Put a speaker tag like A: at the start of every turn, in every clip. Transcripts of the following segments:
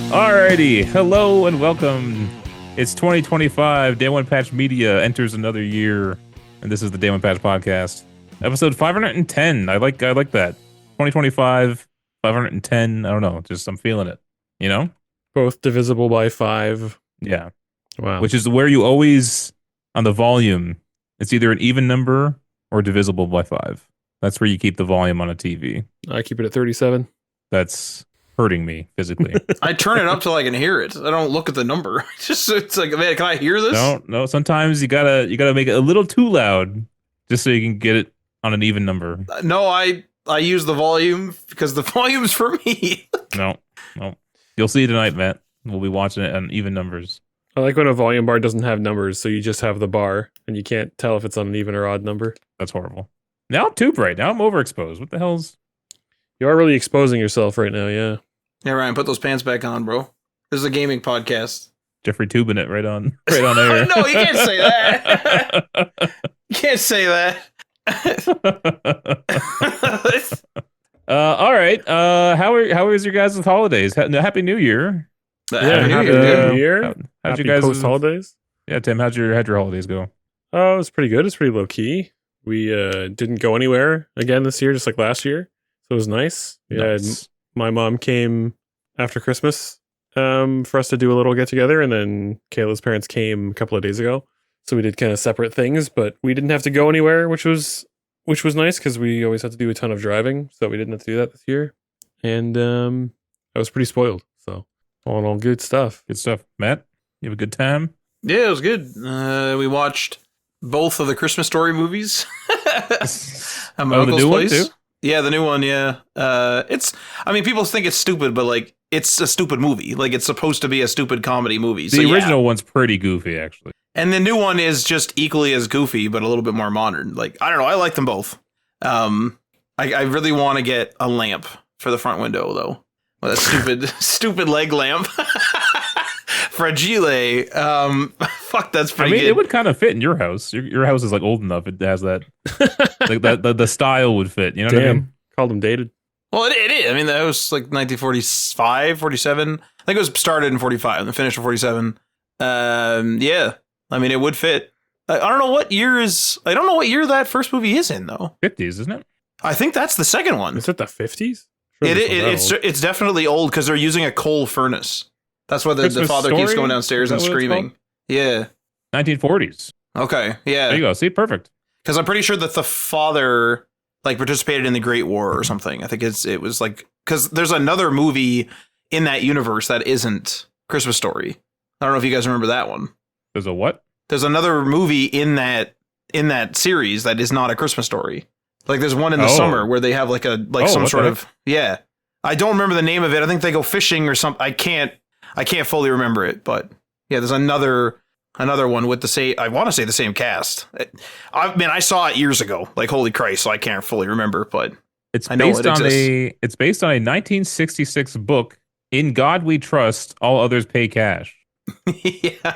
A: Alrighty, hello and welcome. It's 2025. Day One Patch Media enters another year, and this is the Day One Patch Podcast, episode 510. I like that. 2025, 510. I don't know, just I'm feeling it. You know,
B: both divisible by 5.
A: Yeah.
B: Wow.
A: Which is where you always on the volume. It's either an even number or divisible by 5. That's where you keep the volume on a TV.
B: I keep it at 37.
A: That's hurting me physically.
C: I turn it up till I can hear it. I don't look at the number. It's like, man, can I hear this?
A: No. Sometimes you gotta make it a little too loud just so you can get it on an even number.
C: No, I use the volume because the volume's for me.
A: No. You'll see tonight, Matt. We'll be watching it on even numbers.
B: I like when a volume bar doesn't have numbers, so you just have the bar, and you can't tell if it's on an even or odd number.
A: That's horrible. Now I'm too bright. Now I'm overexposed. What the hell's...
B: You are really exposing yourself right now, yeah.
C: Yeah, Ryan, put those pants back on, bro. This is a gaming podcast.
A: Jeffrey tubing it right on air.
C: No, you can't say that. You can't say that.
A: All right. How was your guys' holidays? Happy New Year.
C: Happy
B: New Year.
A: How'd
B: Happy
A: you guys
B: post holidays?
A: Yeah, Tim, how'd your holidays go?
B: Oh, it was pretty good. It's pretty low key. We didn't go anywhere again this year, just like last year. So it was nice.
A: Nice.
B: My mom came after Christmas for us to do a little get together, and then Kayla's parents came a couple of days ago. So we did kind of separate things, but we didn't have to go anywhere, which was nice because we always had to do a ton of driving, so we didn't have to do that this year. And I was pretty spoiled. So all in all, good stuff.
A: Good stuff. Matt, you have a good time?
C: Yeah, it was good. We watched both of the Christmas Story movies. At my uncle's place.
A: One too?
C: Yeah, the new one, yeah. People think it's stupid, but like it's a stupid movie. Like it's supposed to be a stupid comedy movie.
A: The original one's pretty goofy, actually.
C: And the new one is just equally as goofy, but a little bit more modern. Like, I don't know, I like them both. I really want to get a lamp for the front window though. Well, that stupid leg lamp. Fragile. Fuck, that's pretty good.
A: It would kind of fit in your house. Your house is like old enough. It has that. Like the style would fit. You know what I mean?
B: Called them dated.
C: Well, it is. I mean, that was like 1945, 47. I think it was started in 45 and finished in 47. Yeah. I mean, it would fit. I don't know what year that first movie is in, though.
A: 50s, isn't it?
C: I think that's the second one.
B: Is it the 50s? Sure,
C: it's definitely old because they're using a coal furnace. That's why the father keeps going downstairs and screaming. Yeah.
A: 1940s.
C: Okay. Yeah.
A: There you go. See, perfect.
C: Because I'm pretty sure that the father like participated in the Great War or something. I think it was like because there's another movie in that universe that isn't Christmas Story. I don't know if you guys remember that one.
A: There's a what?
C: There's another movie in that series that is not a Christmas Story. Like there's one in the summer where they have some sort of I don't remember the name of it. I think they go fishing or something. I can't fully remember it, but yeah, there's another one with I want to say the same cast. I saw it years ago. Like holy Christ, so I can't fully remember, but
A: it's based on a 1966 book. In God We Trust, All Others Pay Cash.
C: Yeah.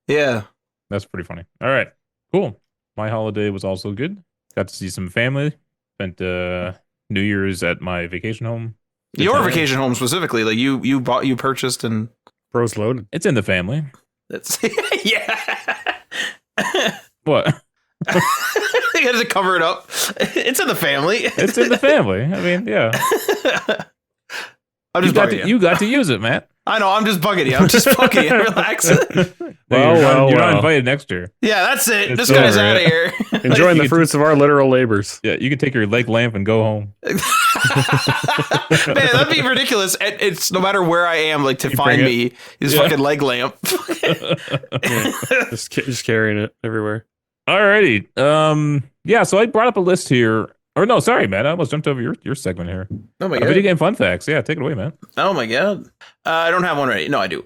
C: Yeah.
A: That's pretty funny. All right. Cool. My holiday was also good. Got to see some family. Spent New Year's at my vacation home.
C: Your vacation home specifically, like you purchased and
B: Bro's loaded.
A: It's in the family.
C: That's yeah.
A: What?
C: You had to cover it up. It's in the family.
A: It's in the family. I mean, yeah.
C: I'm just bugging you.
A: You got to use it, Matt.
C: I know. I'm just bugging you. Relax.
A: You're not invited next year.
C: Yeah, that's it. This guy's out of here.
B: Enjoying the fruits of our literal labors.
A: Yeah, you can take your leg lamp and go home.
C: Man, that'd be ridiculous. It's no matter where I am, like to find me, his fucking leg lamp.
B: Just carrying it everywhere.
A: Alrighty. Yeah, so I brought up a list here. Or no, sorry, man. I almost jumped over your segment here.
C: Oh my god.
A: Video game fun facts. Yeah, take it away, man.
C: Oh my god. I don't have one ready. No, I do.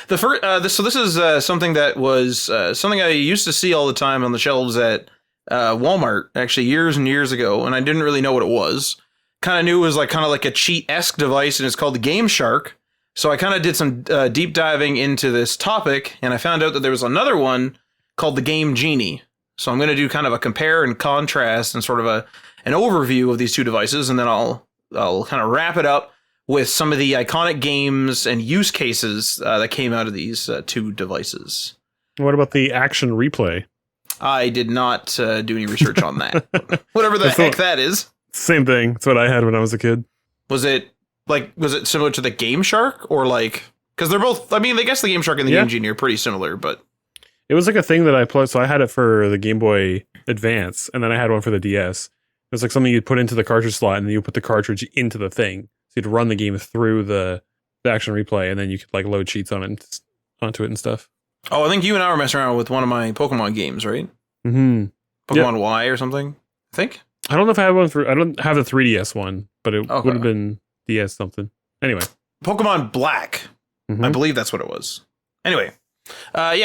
C: The first. So this is something that was something I used to see all the time on the shelves at Walmart, actually years and years ago, and I didn't really know what it was. Kind of knew it was kind of like a cheat-esque device, and it's called the Game Shark. So I kind of did some deep diving into this topic, and I found out that there was another one called the Game Genie. So I'm going to do kind of a compare and contrast and sort of an overview of these two devices, and then I'll kind of wrap it up with some of the iconic games and use cases that came out of these two devices.
B: What about the action replay?
C: I did not do any research on that. Whatever the heck that is.
B: Same thing. That's what I had when I was a kid.
C: Was it similar to the Game Shark, or like, because they're both, I mean, I guess the Game Shark and the Game Genie are pretty similar, but
B: it was like a thing that I played. So I had it for the Game Boy Advance, and then I had one for the DS. It was like something you'd put into the cartridge slot, and then you put the cartridge into the thing. So you'd run the game through the action replay, and then you could like load cheats on it onto it and stuff.
C: Oh, I think you and I were messing around with one of my Pokemon games, right?
B: Mm-hmm.
C: Pokemon Y or something, I think.
B: I don't know if I have one I don't have the 3DS one, but it would have been DS something. Anyway.
C: Pokemon Black. Mm-hmm. I believe that's what it was. Anyway.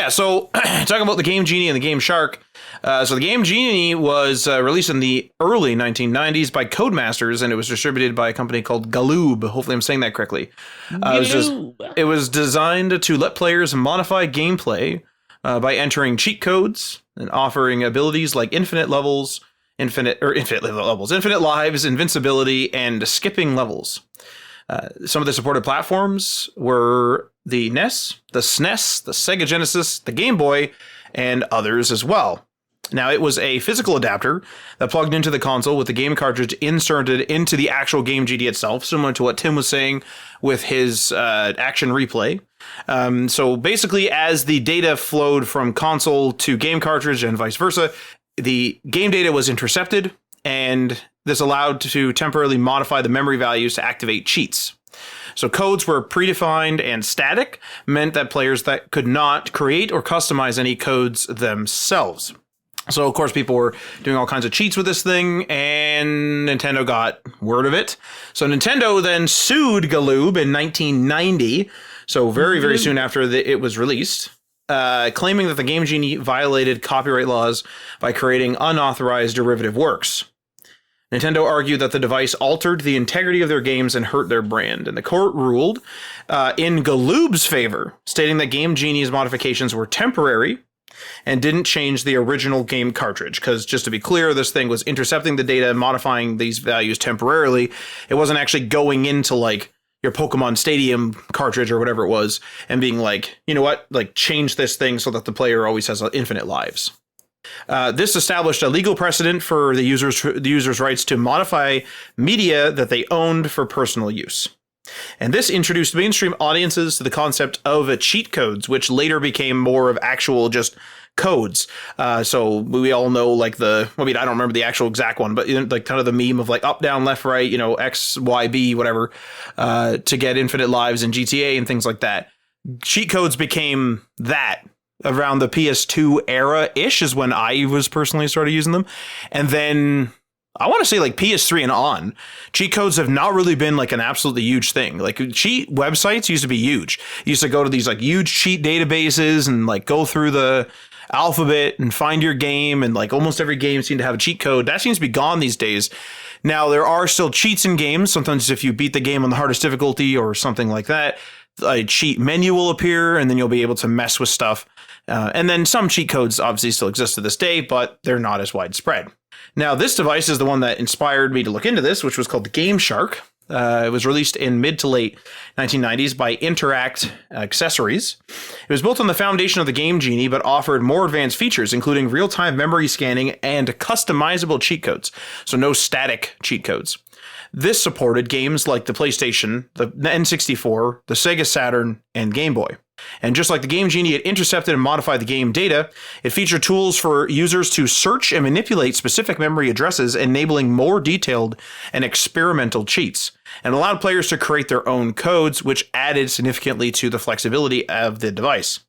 C: So talking about the Game Genie and the Game Shark. So the Game Genie was released in the early 1990s by Codemasters, and it was distributed by a company called Galoob. Hopefully I'm saying that correctly. It was designed to let players modify gameplay by entering cheat codes and offering abilities like infinite lives, invincibility, and skipping levels. Some of the supported platforms were the NES, the SNES, the Sega Genesis, the Game Boy, and others as well. Now, it was a physical adapter that plugged into the console with the game cartridge inserted into the actual Game Genie itself, similar to what Tim was saying with his action replay. So basically, as the data flowed from console to game cartridge and vice versa, the game data was intercepted, and this allowed to temporarily modify the memory values to activate cheats. So codes were predefined and static, meant that players that could not create or customize any codes themselves. So, of course, people were doing all kinds of cheats with this thing, and Nintendo got word of it. So Nintendo then sued Galoob in 1990, so very, very soon after it was released, claiming that the Game Genie violated copyright laws by creating unauthorized derivative works. Nintendo argued that the device altered the integrity of their games and hurt their brand, and the court ruled in Galoob's favor, stating that Game Genie's modifications were temporary and didn't change the original game cartridge. Because just to be clear, this thing was intercepting the data and modifying these values temporarily. It wasn't actually going into like your Pokemon Stadium cartridge or whatever it was and being like, you know what, like change this thing so that the player always has infinite lives. This established a legal precedent for the user's rights to modify media that they owned for personal use. And this introduced mainstream audiences to the concept of cheat codes, which later became more of actual just codes. So we all know like I don't remember the actual exact one, but like kind of the meme of like up, down, left, right, X, Y, B, whatever, to get infinite lives in GTA and things like that. Cheat codes became that. Around the PS2 era-ish is when I was personally started using them. And then I want to say like PS3 and on, cheat codes have not really been like an absolutely huge thing. Like cheat websites used to be huge. You used to go to these like huge cheat databases and like go through the alphabet and find your game. And like almost every game seemed to have a cheat code. That seems to be gone these days. Now there are still cheats in games. Sometimes if you beat the game on the hardest difficulty or something like that, a cheat menu will appear and then you'll be able to mess with stuff. And then some cheat codes obviously still exist to this day, but they're not as widespread. Now, this device is the one that inspired me to look into this, which was called the Game Shark. It was released in mid to late 1990s by Interact Accessories. It was built on the foundation of the Game Genie, but offered more advanced features, including real-time memory scanning and customizable cheat codes. So no static cheat codes. This supported games like the PlayStation, the N64, the Sega Saturn, and Game Boy. And just like the Game Genie, it intercepted and modified the game data. It featured tools for users to search and manipulate specific memory addresses, enabling more detailed and experimental cheats, and allowed players to create their own codes, which added significantly to the flexibility of the device.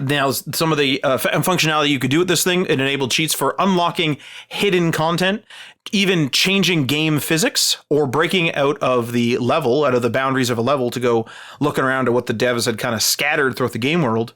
C: Now, some of the functionality you could do with this thing, it enabled cheats for unlocking hidden content, even changing game physics or breaking out of the boundaries of a level to go looking around at what the devs had kind of scattered throughout the game world.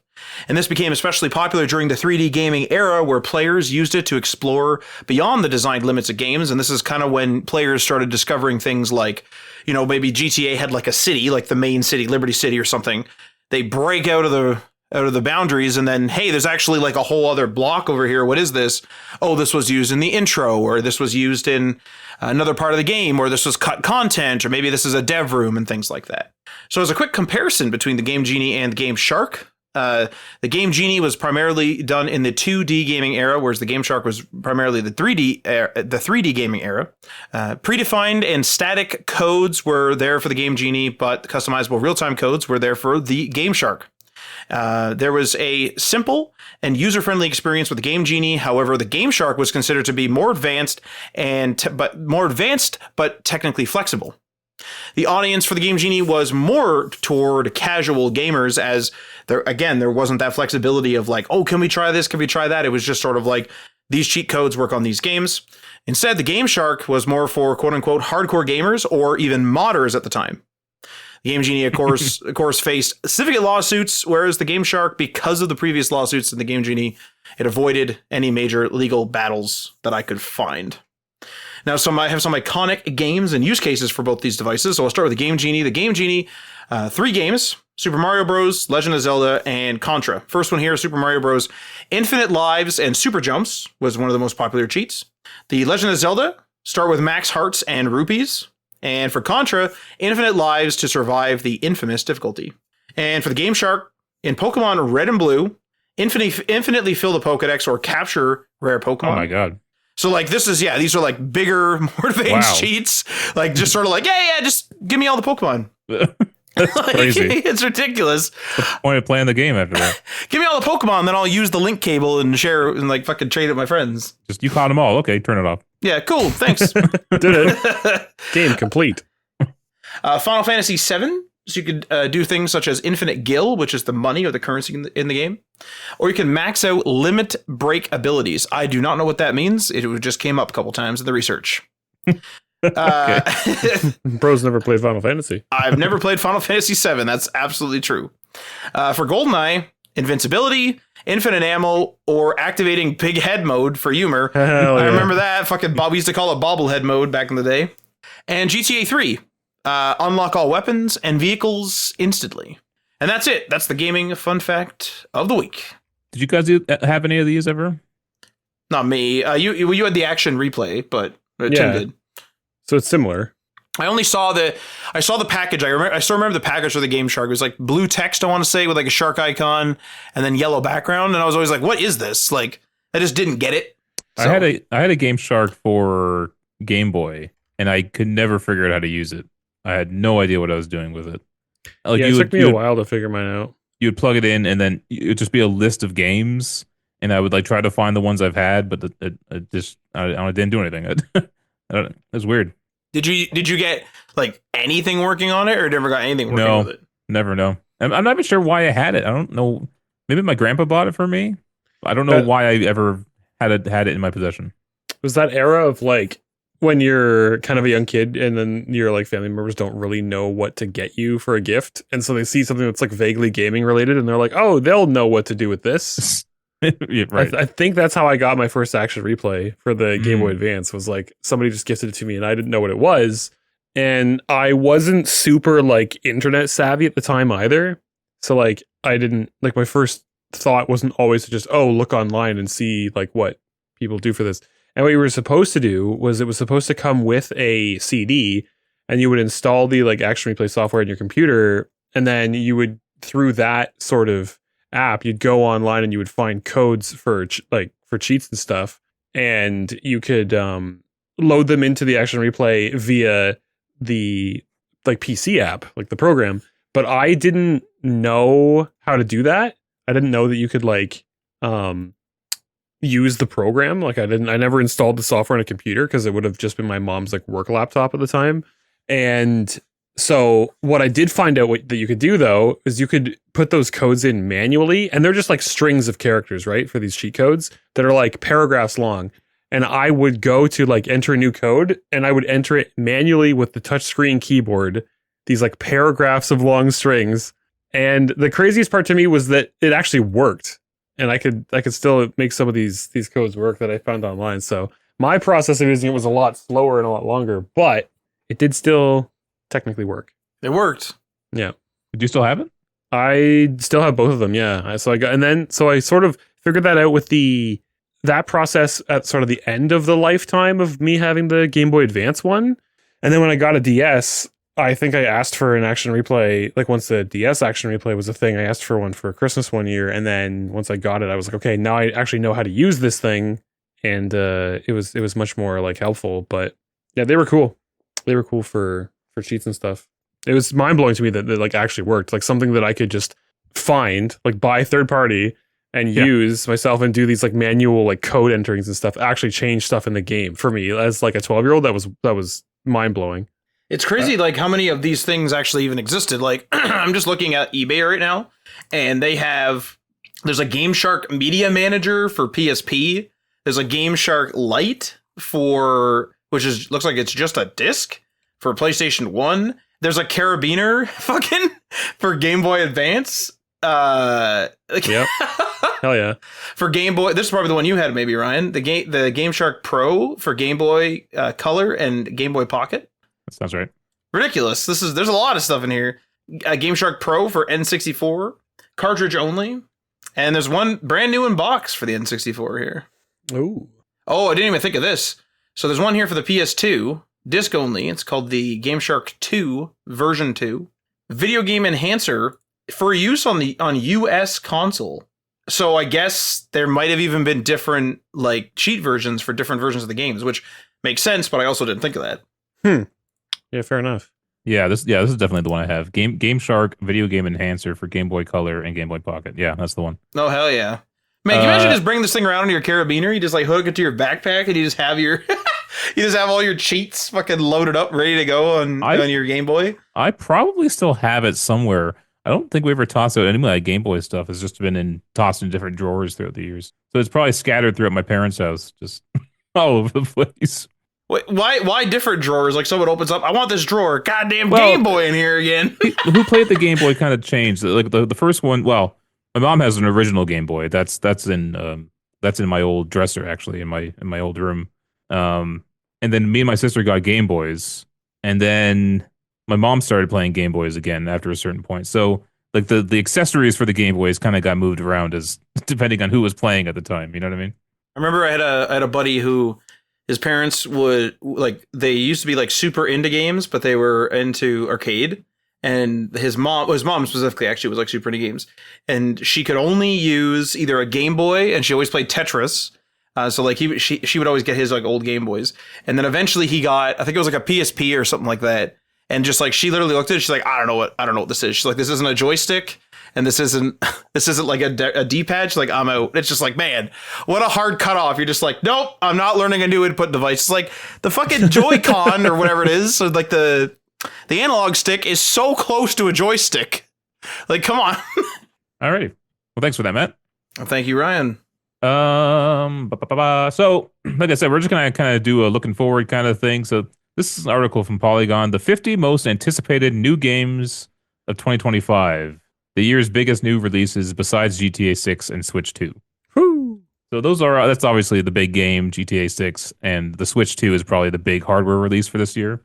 C: And this became especially popular during the 3D gaming era, where players used it to explore beyond the designed limits of games. And this is kind of when players started discovering things like, maybe GTA had like a city, like the main city, Liberty City or something. They break out of out of the boundaries, and then, hey, there's actually like a whole other block over here. What is this? Oh, this was used in the intro, or this was used in another part of the game, or this was cut content, or maybe this is a dev room and things like that. So as a quick comparison between the Game Genie and the Game Shark, the Game Genie was primarily done in the 2D gaming era, whereas the Game Shark was primarily the 3D gaming era. Predefined and static codes were there for the Game Genie, but customizable real-time codes were there for the Game Shark. There was a simple and user-friendly experience with the Game Genie. However, the Game Shark was considered to be more advanced but technically flexible. The audience for the Game Genie was more toward casual gamers, as there wasn't that flexibility of like, oh, can we try this? Can we try that? It was just sort of like, these cheat codes work on these games. Instead, the Game Shark was more for quote unquote hardcore gamers or even modders at the time. The Game Genie, of course, faced significant lawsuits, whereas the Game Shark, because of the previous lawsuits in the Game Genie, it avoided any major legal battles that I could find. Now, I have some iconic games and use cases for both these devices. So I'll start with the Game Genie. The Game Genie, 3 games: Super Mario Bros., Legend of Zelda, and Contra. First one here, Super Mario Bros. Infinite Lives and Super Jumps was one of the most popular cheats. The Legend of Zelda, start with max hearts and rupees. And for Contra, infinite lives to survive the infamous difficulty. And for the Game Shark, in Pokemon Red and Blue, infinitely fill the Pokedex or capture rare Pokemon.
A: Oh my god.
C: So like these are like bigger, more advanced cheats. Like just sort of like, yeah, just give me all the Pokemon.
A: That's crazy.
C: It's ridiculous.
A: What's the point of playing the game after that?
C: Give me all the Pokemon, then I'll use the link cable and share and like fucking trade it with my friends.
A: Just you caught them all. Okay, turn it off.
C: Yeah, cool. Thanks.
B: Did it. Game complete.
C: Final Fantasy VII. So you could do things such as infinite gil, which is the money or the currency in the game. Or you can max out limit break abilities. I do not know what that means. It just came up a couple times in the research.
B: Bro's never played Final Fantasy.
C: I've never played Final Fantasy VII. That's absolutely true. For GoldenEye, invincibility, infinite ammo, or activating pig head mode for humor. I remember that. Fucking Bob, we used to call it bobblehead mode back in the day. And GTA 3. Unlock all weapons and vehicles instantly. And that's it. That's the gaming fun fact of the week.
A: Did you guys have any of these ever?
C: Not me. You had the action replay, but Tim did.
B: So it's similar.
C: I saw the package. I still remember the package for the Game Shark. It was like blue text, I want to say, with like a shark icon and then yellow background. And I was always like, what is this? Like, I just didn't get it. So.
A: I had a Game Shark for Game Boy, and I could never figure out how to use it. I had no idea what I was doing with it. Like,
B: it took me a while to figure mine out.
A: You would plug it in, and then it would just be a list of games, and I would like try to find the ones I've had, but I didn't do anything. It was weird.
C: Did you get like anything working on it, or never got anything working with it?
A: Never. No, I'm not even sure why I had it. I don't know. Maybe my grandpa bought it for me. I don't know why I ever had it in my possession.
B: Was that era of like when you're kind of a young kid and then your like family members don't really know what to get you for a gift, and so they see something that's like vaguely gaming related, and they're like, "Oh, they'll know what to do with this."
A: Yeah, right.
B: I think that's how I got my first action replay for the Game Boy Advance. Was like somebody just gifted it to me, and I didn't know what it was, and I wasn't super like internet savvy at the time either. So like I didn't like my first thought wasn't always to just look online and see like what people do for this. And what you were supposed to do was it was supposed to come with a CD, and you would install the like action replay software in your computer, and then you would through that sort of app, you'd go online and you would find codes for cheats and stuff, and you could load them into the action replay via the like PC app, like the program. But I didn't know how to do that. I didn't know that you could like use the program. Like I never installed the software on a computer because it would have just been my mom's like work laptop at the time. And so what I did find out that you could do though is you could put those codes in manually, and they're just like strings of characters, right? For these cheat codes that are like paragraphs long. And I would go to like enter a new code, and I would enter it manually with the touchscreen keyboard, these like paragraphs of long strings. And the craziest part to me was that it actually worked. And I could still make some of these codes work that I found online. So my process of using it was a lot slower and a lot longer, but it did still technically work.
C: It worked.
B: Yeah.
A: Do you still have it?
B: I still have both of them. Yeah. So I sort of figured that out with that process at sort of the end of the lifetime of me having the Game Boy Advance one. And then when I got a DS, I think I asked for an action replay. Like once the DS action replay was a thing, I asked for one for Christmas one year. And then once I got it, I was like, okay, now I actually know how to use this thing. And it was much more like helpful. But yeah, they were cool. They were cool for cheats and stuff. It was mind blowing to me that like actually worked. Like something that I could just find, like buy third party and use myself and do these like manual like code enterings and stuff. Actually change stuff in the game for me as like a 12-year-old. That was mind blowing.
C: It's crazy, like how many of these things actually even existed. Like I'm just looking at eBay right now, and there's a Game Shark Media Manager for PSP. There's a Game Shark Lite looks like it's just a disc for PlayStation 1. There's a carabiner fucking for Game Boy Advance.
B: Yep. Hell yeah.
C: For Game Boy, this is probably the one you had, maybe, Ryan. The Game Shark Pro for Game Boy Color and Game Boy Pocket.
A: That sounds right.
C: Ridiculous. There's a lot of stuff in here. Game Shark Pro for N64, cartridge only, and there's one brand new in box for the N64 here.
B: Ooh.
C: Oh, I didn't even think of this. So there's one here for the PS2, disc only. It's called the Game Shark 2 version 2, video game enhancer for use on US console. So I guess there might have even been different like cheat versions for different versions of the games, which makes sense, but I also didn't think of that.
B: Yeah, fair enough.
A: Yeah, this is definitely the one I have. Game Shark video game enhancer for Game Boy Color and Game Boy Pocket. Yeah, that's the one.
C: Oh hell yeah. Man, can you imagine just bringing this thing around in your carabiner? You just like hook it to your backpack and you just have you just have all your cheats fucking loaded up, ready to go on your Game Boy.
A: I probably still have it somewhere. I don't think we ever tossed out any of my Game Boy stuff. It's just been tossed in different drawers throughout the years. So it's probably scattered throughout my parents' house, just all over the place.
C: Wait, why different drawers? Like someone opens up, I want this drawer. Goddamn Game Boy in here again.
A: Who played the Game Boy kind of changed. Like the first one, well, my mom has an original Game Boy. That's in my old dresser, actually, in my old room. And then me and my sister got Game Boys, and then my mom started playing Game Boys again after a certain point. So like the accessories for the Game Boys kind of got moved around as depending on who was playing at the time. You know what I mean?
C: I remember I had a buddy who his parents would like they used to be like super into games, but they were into arcade. And his mom specifically actually was like super into games, and she could only use either a Game Boy, and she always played Tetris. So like she would always get his like old Game Boys, and then eventually he got, I think it was like a PSP or something like that, and just like she literally looked at it, she's like, I don't know what this is. She's like, this isn't a joystick, and this isn't like a D-pad. She's like, I'm out. It's just like, man, what a hard cutoff. You're just like, nope, I'm not learning a new input device. It's like the fucking Joy-Con or whatever it is. So like the analog stick is so close to a joystick. Like, come on.
A: All right. Well, thanks for that, Matt.
C: Thank you, Ryan.
A: So, like I said, we're just gonna kind of do a looking forward kind of thing. So, this is an article from Polygon: the 50 most anticipated new games of 2025. The year's biggest new releases besides GTA 6 and Switch 2.
B: Woo.
A: So that's obviously the big game, GTA 6, and the Switch 2 is probably the big hardware release for this year.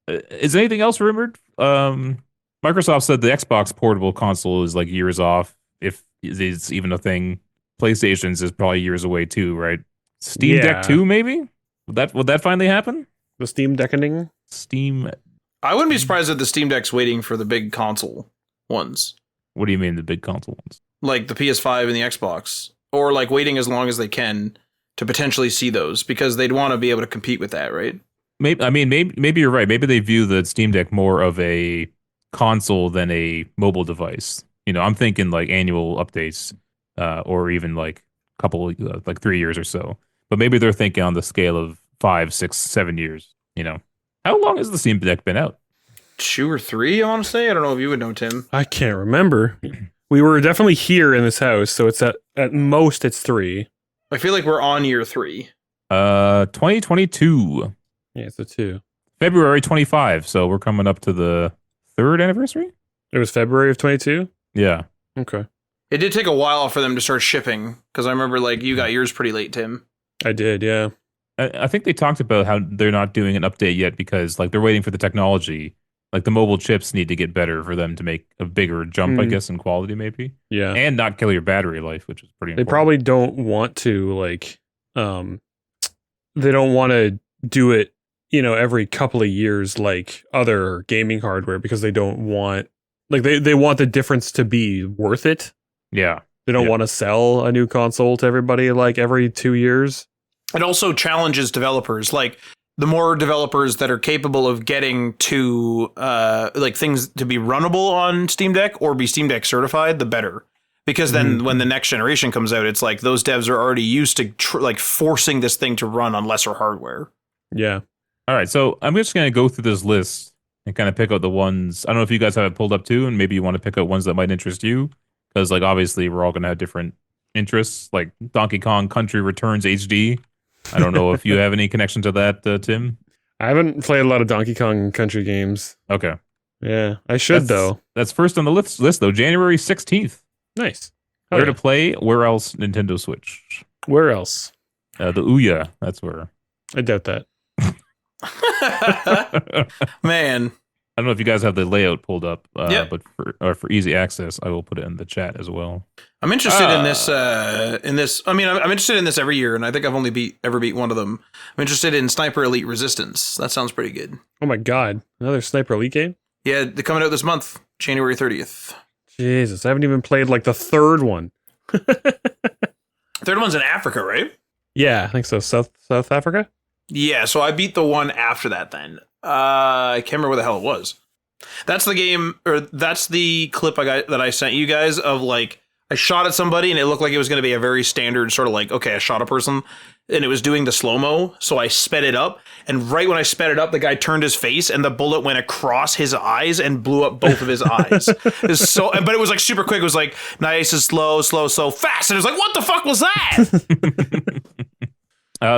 A: Is anything else rumored? Microsoft said the Xbox portable console is like years off, if it's even a thing. PlayStation's is probably years away too, right? Steam Deck 2, maybe? Would that finally happen?
B: The Steam Deckening?
A: Steam.
C: I wouldn't be surprised if the Steam Deck's waiting for the big console ones.
A: What do you mean the big console ones?
C: Like the PS5 and the Xbox, or like waiting as long as they can to potentially see those, because they'd want to be able to compete with that, right?
A: Maybe you're right. Maybe they view the Steam Deck more of a console than a mobile device. You know, I'm thinking like annual updates, or even like a couple, like 3 years or so. But maybe they're thinking on the scale of 5, 6, 7 years. You know, how long has the Steam Deck been out?
C: 2 or 3, I want to say. I don't know if you would know, Tim.
B: I can't remember. We were definitely here in this house, so it's at most it's 3.
C: I feel like we're on year 3.
A: 2022.
B: Yeah, it's a 2.
A: February 25. So we're coming up to the 3rd anniversary.
B: It was February of 22?
A: Yeah.
B: Okay.
C: It did take a while for them to start shipping, because I remember like you got yours pretty late, Tim.
B: I did, yeah.
A: I think they talked about how they're not doing an update yet because like they're waiting for the technology, Like the mobile chips need to get better for them to make a bigger jump, I guess, in quality maybe.
B: Yeah.
A: And not kill your battery life, which is pretty important.
B: They probably don't want to they don't want to do it, every couple of years like other gaming hardware because they don't want they want the difference to be worth it.
A: Yeah.
B: They don't want to sell a new console to everybody like every 2 years.
C: It also challenges developers. Like the more developers that are capable of getting to things to be runnable on Steam Deck or be Steam Deck certified, the better. Because then when the next generation comes out, it's like those devs are already used to forcing this thing to run on lesser hardware.
B: Yeah.
A: All right. So I'm just going to go through this list and kind of pick out the ones. I don't know if you guys have it pulled up too, and maybe you want to pick out ones that might interest you. Because obviously we're all going to have different interests, like Donkey Kong Country Returns HD. I don't know if you have any connection to that, Tim.
B: I haven't played a lot of Donkey Kong Country games.
A: Okay.
B: Yeah, I should though.
A: That's first on the list though, January 16th.
B: Nice.
A: Where to play? Where else? Nintendo Switch.
B: Where else?
A: The Ouya. That's where.
B: I doubt that.
C: Man.
B: I
A: don't know if you guys have the layout pulled up,
C: yep.
A: But for easy access, I will put it in the chat as well.
C: I'm interested in this. I mean, I'm interested in this every year, and I think I've only ever beat one of them. I'm interested in Sniper Elite Resistance. That sounds pretty good.
B: Oh my god, another Sniper Elite game?
C: Yeah, they're coming out this month, January 30th.
B: Jesus, I haven't even played like the third one.
C: Third one's in Africa, right?
B: Yeah, I think so. South Africa?
C: Yeah, so I beat the one after that then. I can't remember where the hell it was. That's the game, or that's the clip that I sent you guys of like, I shot at somebody and it looked like it was going to be a very standard sort of like, okay, I shot a person and it was doing the slow-mo. So I sped it up. And right when I sped it up, the guy turned his face and the bullet went across his eyes and blew up both of his eyes. But it was like super quick. It was like nice and slow, fast. And it was like, what the fuck was that?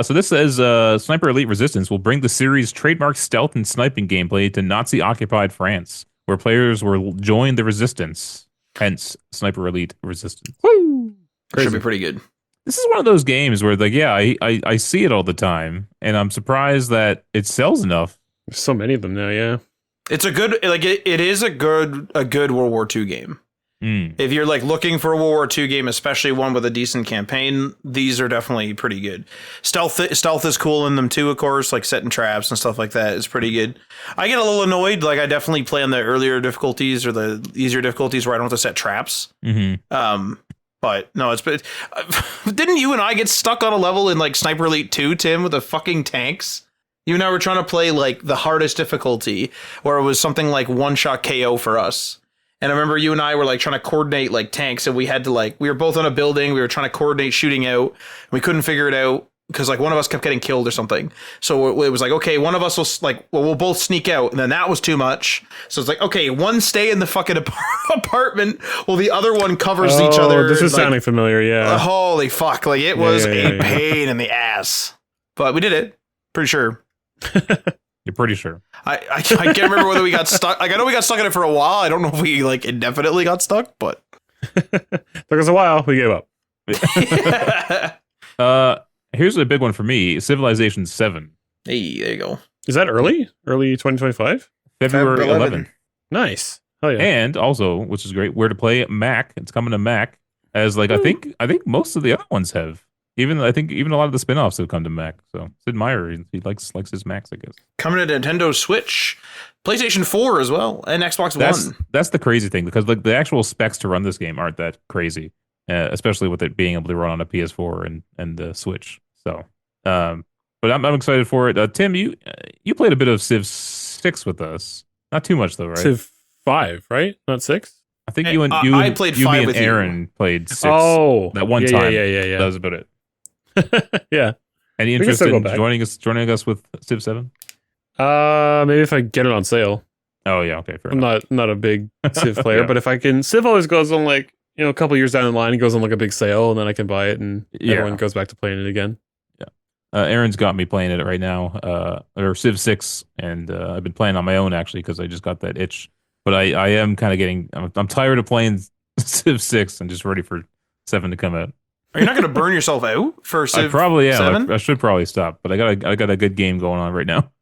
A: So this says Sniper Elite Resistance will bring the series' trademark stealth and sniping gameplay to Nazi-occupied France, where players will join the resistance. Hence, Sniper Elite Resistance.
B: Woo!
C: Should be pretty good.
A: This is one of those games where, like, yeah, I see it all the time, and I'm surprised that it sells enough.
B: There's so many of them now, yeah.
C: It's a good, like, it is a good World War II game. If you're like looking for a World War II game, especially one with a decent campaign, these are definitely pretty good. Stealth is cool in them too, of course, like setting traps and stuff like that is pretty good. I get a little annoyed, like I definitely play on the earlier difficulties or the easier difficulties where I don't have to set traps. But no, didn't you and I get stuck on a level in like Sniper Elite 2, Tim, with the fucking tanks? You and I were trying to play like the hardest difficulty where it was something like one-shot KO for us. And I remember you and I were like trying to coordinate like tanks, and we had to we were both on a building. We were trying to coordinate shooting out. And we couldn't figure it out because like one of us kept getting killed or something. So it was like, okay, one of us was like, well, we'll both sneak out. And then that was too much. So it's like, okay, one stay in the fucking apartment while the other one covers each other.
B: This is sounding familiar. Yeah.
C: Holy fuck. Like it was a pain in the ass, but we did it. Pretty sure.
A: You're pretty sure.
C: I can't remember whether we got stuck. Like I know we got stuck in it for a while. I don't know if we like indefinitely got stuck, but
B: took us a while. We gave
A: up. Here's a big one for me: Civilization 7.
C: Hey, there you go.
B: Is that early? Early 2025?
A: February 11th.
B: Nice. Hell yeah.
A: And also, which is great, where to play Mac. It's coming to Mac. As like I think most of the other ones have. I think even a lot of the spin-offs have come to Mac. So Sid Meier, he likes his Macs, I guess.
C: Coming to Nintendo Switch, PlayStation 4 as well, and Xbox One.
A: That's the crazy thing, because like the actual specs to run this game aren't that crazy, especially with it being able to run on a PS4 and the Switch. So, but I'm excited for it. Tim, you played a bit of Civ 6 with us. Not too much though, right?
B: Civ 5, right? Not 6.
A: I think you and
C: I played 5
A: me and
C: with
A: Aaron played 6.
B: Oh,
A: that one time.
B: Yeah.
A: That was about it.
B: Yeah.
A: Any interest in joining us with Civ 7?
B: Maybe if I get it on sale.
A: Oh yeah, okay. Fair
B: I'm
A: enough.
B: not a big Civ player, but if I can, Civ always goes on like a couple years down the line, it goes on like a big sale, and then I can buy it, and everyone goes back to playing it again.
A: Yeah. Aaron's got me playing it right now, or Civ 6, and I've been playing on my own actually because I just got that itch. But I am kind of getting. I'm tired of playing Civ 6 and just ready for 7 to come out.
C: Are you not going to burn yourself out for Civ?
A: I probably am.
C: 7?
A: I should probably stop, but I got a good game going on right now.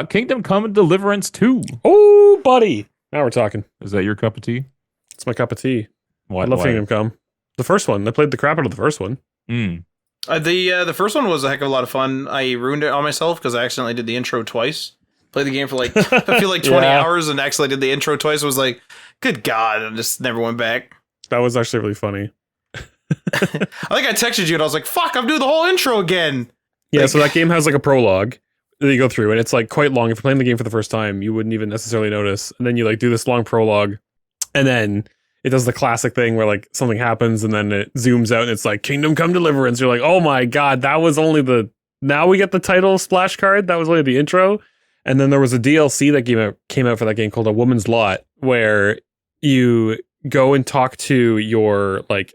A: Kingdom Come and Deliverance 2.
B: Oh, buddy. Now we're talking.
A: Is that your cup of tea?
B: It's my cup of tea.
A: Why,
B: I love Kingdom Come. The first one. I played the crap out of the first one.
C: The first one was a heck of a lot of fun. I ruined it on myself because I accidentally did the intro twice. Played the game for like, I feel like 20 hours and accidentally did the intro twice. Was like, good God, I just never went back.
B: That was actually really funny.
C: I think I texted you and I was like, fuck, I'm doing the whole intro again.
B: Yeah,
C: like,
B: so that game has like a prologue that you go through, and it's like quite long. If you're playing the game for the first time, you wouldn't even necessarily notice. And then you like do this long prologue, and then it does the classic thing where like something happens and then it zooms out and it's like Kingdom Come Deliverance. You're like, oh my God, that was only now we get the title splash card. That was only the intro. And then there was a DLC that came out for that game called A Woman's Lot, where you go and talk to your like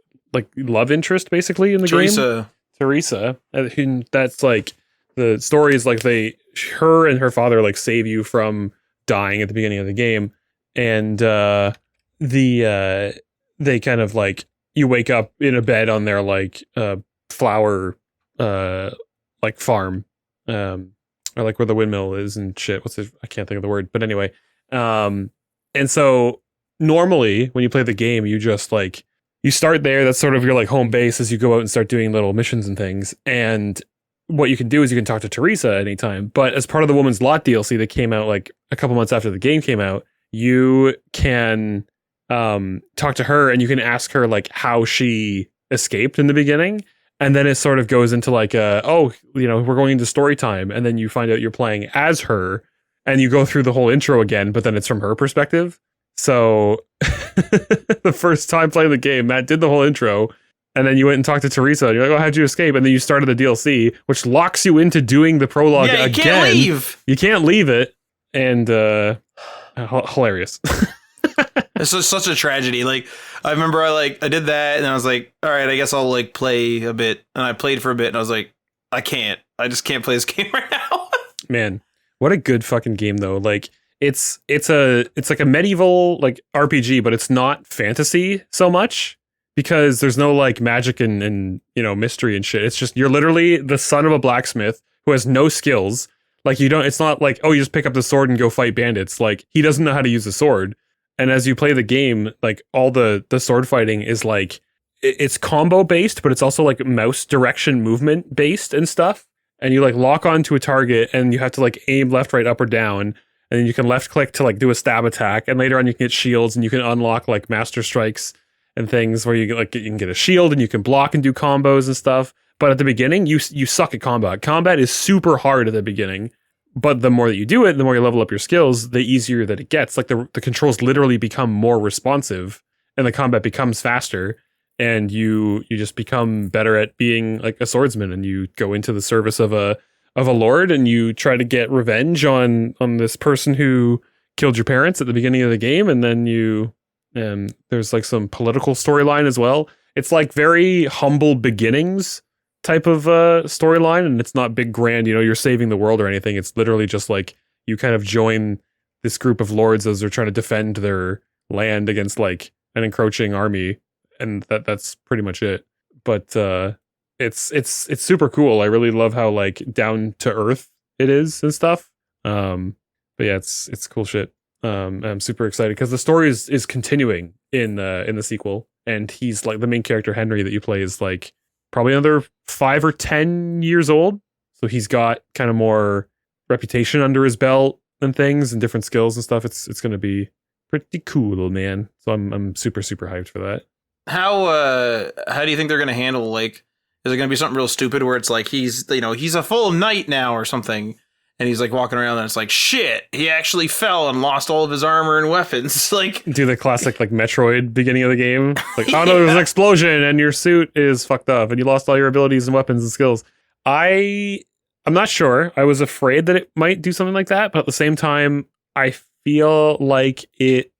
B: love interest basically in the game. Teresa. And that's like, the story is like her and her father like save you from dying at the beginning of the game. And they kind of like, you wake up in a bed on their like flower like farm, or like where the windmill is and shit. I can't think of the word, but anyway. And so normally when you play the game, you just like, you start there. That's sort of your like home base as you go out and start doing little missions and things. And what you can do is you can talk to Teresa at any time. But as part of the Woman's Lot DLC that came out like a couple months after the game came out, you can talk to her and you can ask her like how she escaped in the beginning. And then it sort of goes into like, we're going into story time. And then you find out you're playing as her and you go through the whole intro again, but then it's from her perspective. So the first time playing the game, Matt did the whole intro, and then you went and talked to Teresa, and you're like, oh, how'd you escape? And then you started the DLC, which locks you into doing the prologue again.
C: You can't leave.
B: You can't leave it. And hilarious.
C: It's just such a tragedy. Like, I remember I did that, and I was like, all right, I guess I'll like play a bit. And I played for a bit, and I was like, I just can't play this game right now.
B: Man, what a good fucking game though. Like, it's like a medieval like RPG, but it's not fantasy so much because there's no like magic and mystery and shit. It's just you're literally the son of a blacksmith who has no skills. Like it's not like, oh, you just pick up the sword and go fight bandits. Like, he doesn't know how to use a sword. And as you play the game, like all the sword fighting is like, it's combo based, but it's also like mouse direction movement based and stuff. And you like lock onto a target and you have to like aim left, right, up or down. And then you can left click to like do a stab attack. And later on you can get shields and you can unlock like master strikes and things where you can get a shield and you can block and do combos and stuff. But at the beginning, you suck at combat. Combat is super hard at the beginning. But the more that you do it, the more you level up your skills, the easier that it gets. Like the controls literally become more responsive and the combat becomes faster. And you just become better at being like a swordsman, and you go into the service of a lord and you try to get revenge on this person who killed your parents at the beginning of the game. And then there's like some political storyline as well. It's like very humble beginnings type of storyline, and it's not big grand, you're saving the world or anything. It's literally just like you kind of join this group of lords as they're trying to defend their land against like an encroaching army, and that's pretty much it. But it's super cool. I really love how like down to earth it is and stuff. But yeah, it's cool shit. I'm super excited because the story is continuing in the sequel, and he's like the main character Henry that you play is like probably another 5 or 10 years old. So he's got kind of more reputation under his belt and things and different skills and stuff. It's going to be pretty cool, man. So I'm super, super hyped for that.
C: How do you think they're going to handle, like, is it going to be something real stupid where it's like he's a full knight now or something, and he's like walking around and it's like, shit, he actually fell and lost all of his armor and weapons. Like,
B: do the classic like Metroid beginning of the game. Like, oh no, there was an explosion and your suit is fucked up and you lost all your abilities and weapons and skills. I'm not sure. I was afraid that it might do something like that, but at the same time, I feel like it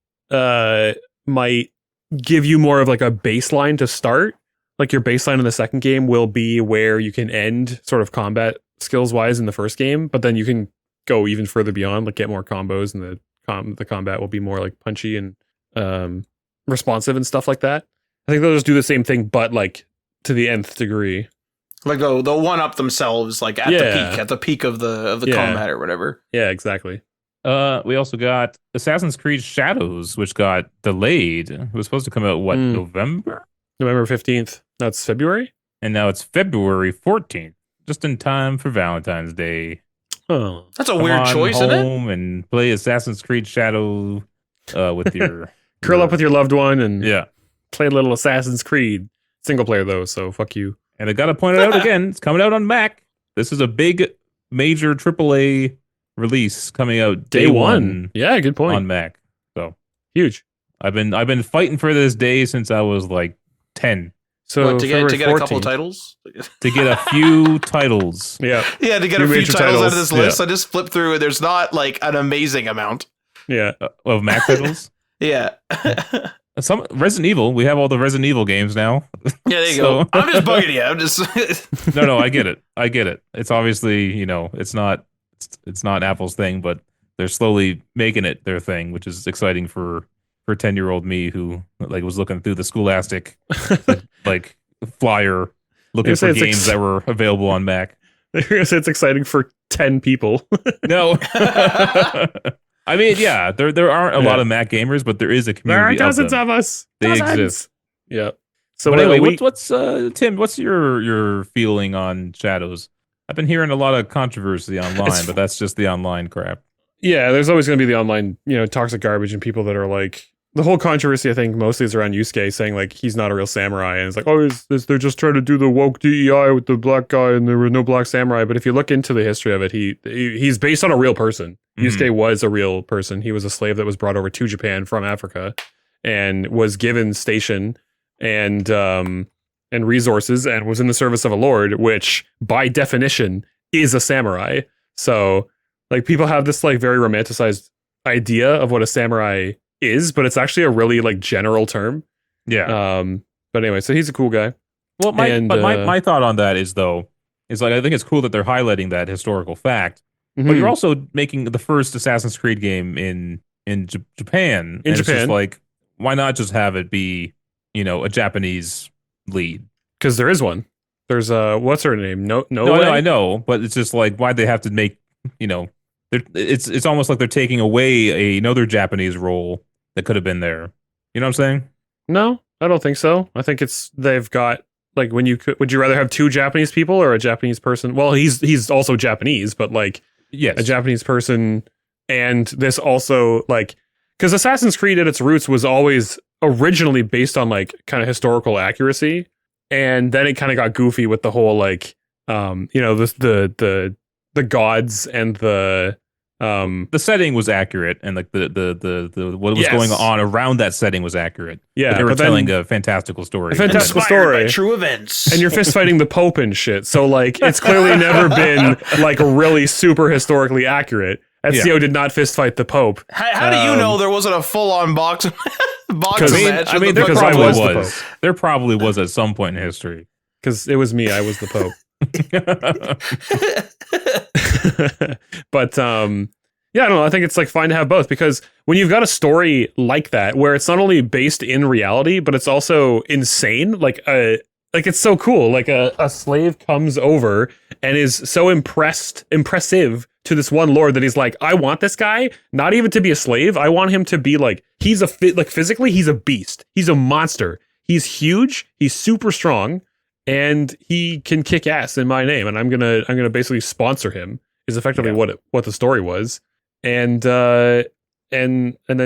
B: might give you more of like a baseline to start. Like your baseline in the second game will be where you can end sort of combat skills wise in the first game, but then you can go even further beyond, like get more combos, and the combat will be more like punchy and responsive and stuff like that. I think they'll just do the same thing, but like to the nth degree.
C: Like they'll one up themselves like at the peak of the combat or whatever.
B: Yeah, exactly.
A: We also got Assassin's Creed Shadows, which got delayed. It was supposed to come out November
B: 15th. That's February,
A: and now it's February 14th, just in time for Valentine's Day.
B: Oh,
C: that's a weird choice, isn't it?
A: Home and play Assassin's Creed Shadow with your
B: curl up with your loved one and
A: play
B: a little Assassin's Creed single player though. So fuck you.
A: And I gotta point it out again. It's coming out on Mac. This is a big, major AAA release coming out day one.
B: Yeah, good point.
A: On Mac. So
B: huge.
A: I've been fighting for this day since I was like 10.
C: So to get a couple titles,
A: to get a few titles.
B: Yeah,
C: to get a few titles out of this list. I just flipped through and there's not like an amazing amount.
B: Yeah,
A: of Mac titles.
C: Yeah.
A: Some Resident Evil. We have all the Resident Evil games now.
C: Yeah, there you go. I'm just bugging you. I'm just.
A: No, I get it. It's obviously, it's not Apple's thing, but they're slowly making it their thing, which is exciting for 10-year-old me who like was looking through the Scholastic like flyer looking for games that were available on Mac.
B: It's exciting for 10 people.
A: No. I mean, yeah, there aren't a lot of Mac gamers, but there is a community.
B: There are dozens of us.
A: They exist.
B: Yeah. So
A: but anyway, what's Tim? What's your feeling on Shadows? I've been hearing a lot of controversy online, but that's just the online crap.
B: Yeah, there's always going to be the online, toxic garbage and people that are like, the whole controversy, I think, mostly is around Yusuke saying like he's not a real samurai, and it's like, they're just trying to do the woke DEI with the black guy, and there were no black samurai. But if you look into the history of it, he's based on a real person. Yusuke was a real person. He was a slave that was brought over to Japan from Africa, and was given station and resources, and was in the service of a lord, which by definition is a samurai. So like people have this like very romanticized idea of what a samurai is, but it's actually a really like general term.
A: Yeah.
B: But anyway, so he's a cool guy.
A: Well, my thought on that is like I think it's cool that they're highlighting that historical fact, but you're also making the first Assassin's Creed game in Japan. It's just like, why not just have it be a Japanese lead?
B: Because there is one. There's what's her name? No,
A: I know, but it's just like, why'd they have to make it's almost like they're taking away another Japanese role that could have been there. You know what I'm saying?
B: No, I don't think so. I think they've got like would you rather have two Japanese people or a Japanese person? Well, he's also Japanese, but like a Japanese person, and this also like because Assassin's Creed at its roots was always originally based on like kind of historical accuracy, and then it kind of got goofy with the whole like the gods and the
A: setting was accurate, and like the what was going on around that setting was accurate.
B: Yeah,
A: but they were telling a fantastical story.
C: By true events,
B: and you're fist fighting the Pope and shit. So like, it's clearly never been like really super historically accurate. Ezio did not fist fight the Pope.
C: How do you know there wasn't a full on box match?
A: I mean, there probably was at some point in history.
B: Because it was me, I was the Pope. But I don't know, I think it's like fine to have both, because when you've got a story like that where it's not only based in reality but it's also insane, like it's so cool, like a slave comes over and is so impressive to this one lord that he's like, I want this guy not even to be a slave, I want him to be like, he's physically he's a beast, he's a monster, he's huge, he's super strong, and he can kick ass in my name, and I'm gonna basically sponsor him, is effectively what the story was, and then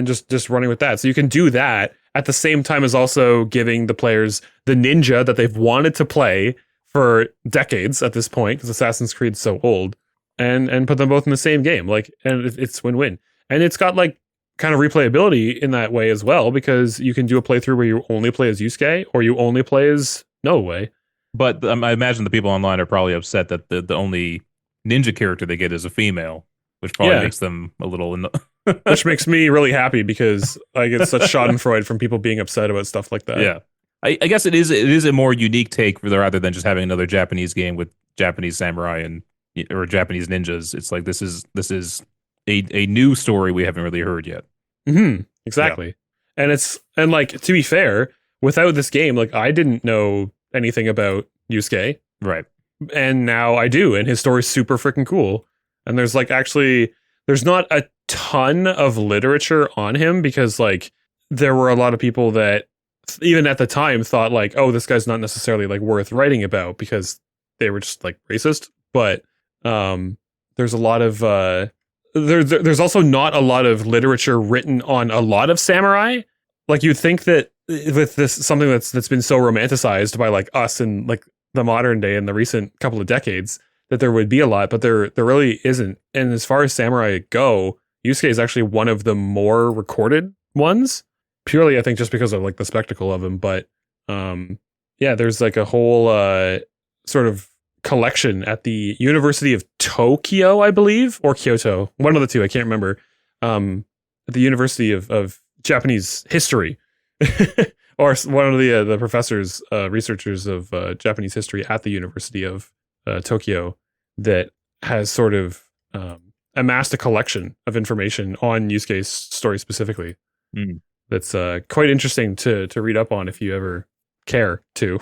B: just running with that. So you can do that at the same time as also giving the players the ninja that they've wanted to play for decades at this point, because Assassin's Creed's so old, and put them both in the same game, like, and it's win-win, and it's got like kind of replayability in that way as well, because you can do a playthrough where you only play as Yusuke or you only play as Noe.
A: But I imagine the people online are probably upset that the only ninja character they get is a female, which probably makes them a little...
B: Which makes me really happy, because I get such schadenfreude from people being upset about stuff like that.
A: Yeah. I guess it is a more unique take rather than just having another Japanese game with Japanese samurai or Japanese ninjas. It's like this is a new story we haven't really heard yet.
B: Mm-hmm. Exactly. Yeah. And like, to be fair, without this game, like, I didn't know anything about Yusuke.
A: Right.
B: And now I do, and his story's super freaking cool. And there's like there's not a ton of literature on him because like there were a lot of people that even at the time thought like, oh, this guy's not necessarily like worth writing about because they were just like racist. But there's a lot of there's also not a lot of literature written on a lot of samurai. Like you'd think that with this something that's been so romanticized by like us and like the modern day in the recent couple of decades that there would be a lot, but there really isn't. And as far as samurai go, Yusuke is actually one of the more recorded ones, purely I think just because of like the spectacle of him. But yeah, there's like a whole sort of collection at the University of Tokyo, I believe, or Kyoto, one of the two, I can't remember, at the University of Japanese history. Or one of the professors, researchers of Japanese history at the University of Tokyo that has sort of amassed a collection of information on Yusuke's story specifically. That's quite interesting to read up on if you ever care to.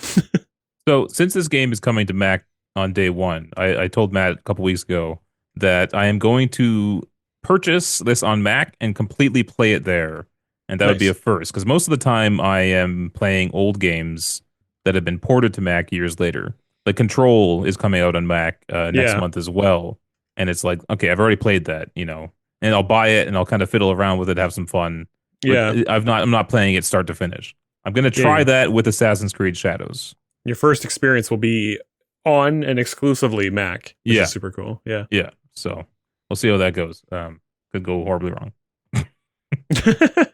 A: So since this game is coming to Mac on day one, I told Matt a couple weeks ago that I am going to purchase this on Mac and completely play it there. And that would be a first, because most of the time I am playing old games that have been ported to Mac years later. Like Control is coming out on Mac next month as well. And it's like, okay, I've already played that, you know, and I'll buy it and I'll kind of fiddle around with it, have some fun.
B: Yeah.
A: I'm not playing it start to finish. I'm going to try that with Assassin's Creed Shadows.
B: Your first experience will be on and exclusively Mac, which is super cool. Yeah.
A: Yeah. So we'll see how that goes. Could go horribly wrong.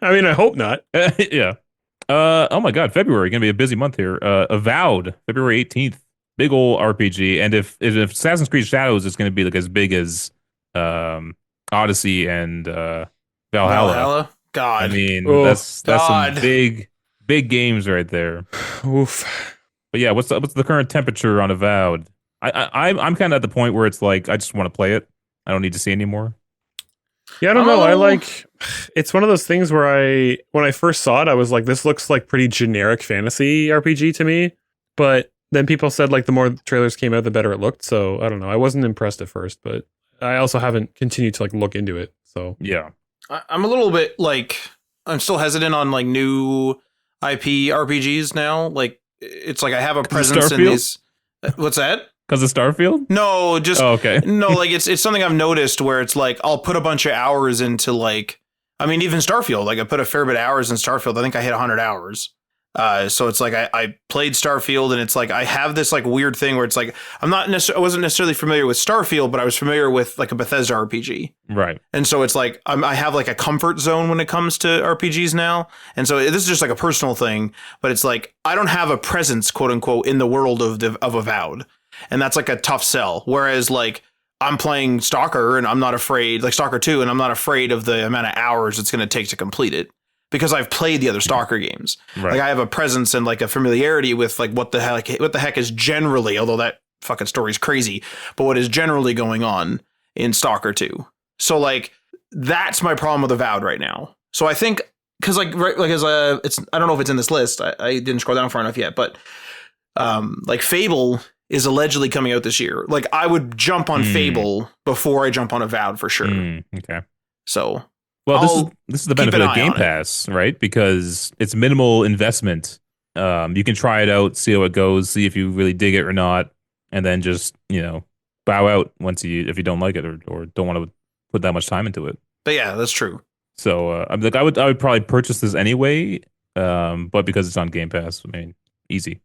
B: I mean, I hope not.
A: Yeah. Oh my God, February gonna be a busy month here. Avowed, February 18th, big old RPG. And if Assassin's Creed Shadows is gonna be like as big as Odyssey and Valhalla.
C: God,
A: I mean, that's some big games right there.
B: Oof.
A: But yeah, what's the current temperature on Avowed? I'm kind of at the point where it's like I just want to play it. I don't need to see anymore.
B: Yeah, I don't know. It's one of those things where when I first saw it, I was like, this looks like pretty generic fantasy RPG to me. But then people said like the more trailers came out, the better it looked. So I don't know. I wasn't impressed at first, but I also haven't continued to like look into it. So
A: yeah,
C: I'm a little bit like, I'm still hesitant on like new IP RPGs now. Like it's like I have a presence in these. What's that?
A: Because of Starfield?
C: No, just
A: okay.
C: No, like it's something I've noticed where it's like I'll put a bunch of hours into like, I mean, even Starfield. Like I put a fair bit of hours in Starfield. I think I hit 100 hours. So it's like I played Starfield, and it's like I have this like weird thing where it's like I wasn't necessarily familiar with Starfield, but I was familiar with like a Bethesda RPG.
A: Right.
C: And so it's like I have like a comfort zone when it comes to RPGs now. And so this is just like a personal thing, but it's like I don't have a presence, quote unquote, in the world of Avowed. And that's like a tough sell. Whereas like I'm playing Stalker and I'm not afraid, like Stalker 2, and I'm not afraid of the amount of hours it's going to take to complete it because I've played the other Stalker games. Right. Like I have a presence and like a familiarity with like what the heck is generally, although that fucking story's crazy, but what is generally going on in Stalker 2. So like that's my problem with Avowed right now. So I think because like it's I don't know if it's in this list. I didn't scroll down far enough yet, but like Fable is allegedly coming out this year. Like I would jump on Fable before I jump on Avowed for sure.
A: Okay.
C: So
A: well, this is the benefit of Game Pass, right? Because it's minimal investment. You can try it out, see how it goes, see if you really dig it or not, and then just, you know, bow out if you don't like it or don't want to put that much time into it.
C: But yeah, that's true.
A: So I'm like I would probably purchase this anyway, but because it's on Game Pass, I mean, easy.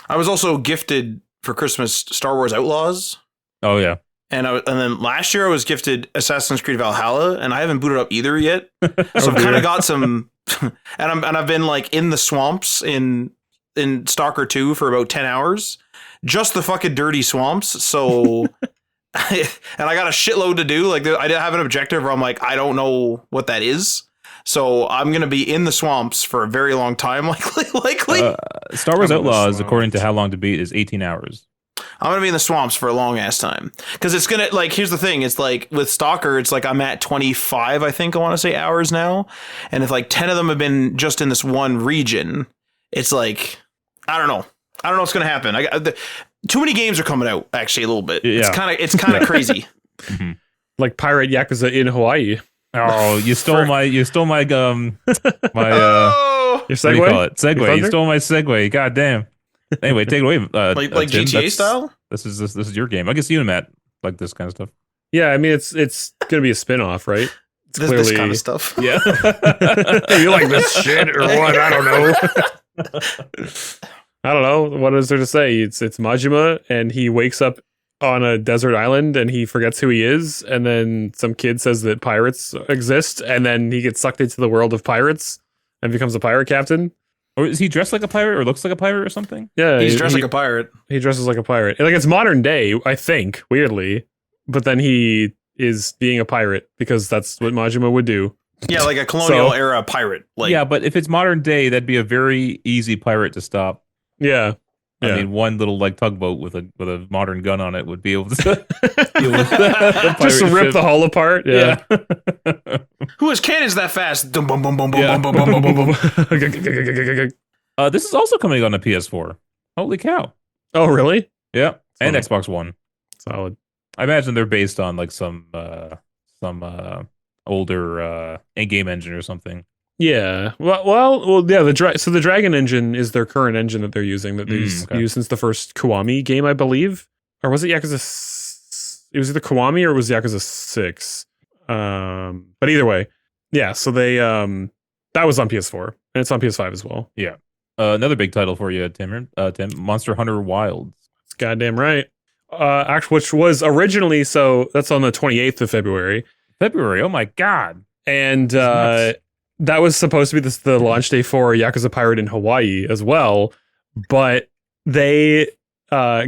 C: I was also gifted for Christmas Star Wars Outlaws.
A: Oh yeah.
C: And then last year I was gifted Assassin's Creed Valhalla, and I haven't booted up either yet. So I've kind of got some, and I've been like in the swamps in Stalker 2 for about 10 hours, just the fucking dirty swamps. So, and I got a shitload to do. Like I have an objective where I'm like, I don't know what that is. So I'm going to be in the swamps for a very long time, likely.
A: Star Wars Outlaws, according to How Long to Beat, is 18 hours.
C: I'm going to be in the swamps for a long ass time. Because it's going to, like, here's the thing. It's like, with Stalker, it's like I'm at 25, I think I want to say, hours now. And if like 10 of them have been just in this one region, it's like, I don't know what's going to happen. Too many games are coming out. Actually, a little bit.
A: Yeah.
C: It's kind of crazy.
A: Mhm.
B: Like Pirate Yakuza in Hawaii.
A: Oh, you stole my
C: Oh,
B: Your
A: what
B: segue?
A: do you call it?
B: Your
A: Segue. You
B: thunder?
A: stole my segue. God damn. Anyway, take it away.
C: like
A: Tim.
C: GTA style.
A: This is your game. I guess you and Matt like this kind of stuff.
B: Yeah, I mean it's gonna be a spin-off, right? It's
C: This kind of stuff.
A: Yeah.
B: You like this shit or what? I don't know. I don't know. What is there to say? It's Majima, and he wakes up on a desert island and he forgets who he is, and then some kid says that pirates exist, and then he gets sucked into the world of pirates and becomes a pirate captain.
A: Or is he dressed like a pirate or looks like a pirate or something?
B: Yeah,
C: He's dressed like a pirate.
B: he dresses like a pirate. Like it's modern day, I think, weirdly, but then he is being a pirate because that's what Majima would do.
C: Yeah, like a colonial
B: So-
C: era pirate. Like,
A: Yeah, but if it's modern day, that'd be a very easy pirate to stop.
B: Yeah.
A: I
B: Yeah.
A: mean, one little like tugboat with a modern gun on it would be able to deal with the
B: Just to
A: pirate
B: rip
A: ship.
B: the hull apart. Yeah.
A: Yeah.
C: who has cannons that fast? Dum, bum, bum, bum, bum,
A: Yeah.
C: bum, bum, bum, bum, bum.
A: This is also coming on the PS4. Holy cow!
B: Oh, really?
A: Yeah, and
B: Solid.
A: Xbox One.
B: Solid.
A: I imagine they're based on like some older in-game engine or something.
B: Yeah. Well. Yeah. The Dragon engine is their current engine that they're using that they've
A: okay.
B: used since the first Kiwami game, I believe, or was it Yakuza? It was either Kiwami or it was Yakuza 6. But either way, yeah. So they that was on PS4 and it's on PS5 as well.
A: Another big title for you, Tim. Monster Hunter Wilds.
B: It's goddamn right. Actually, which was originally that's on the 28th of February.
A: February. Oh my god.
B: And
A: That's
B: that was supposed to be the launch day for Yakuza Pirate in Hawaii as well, but they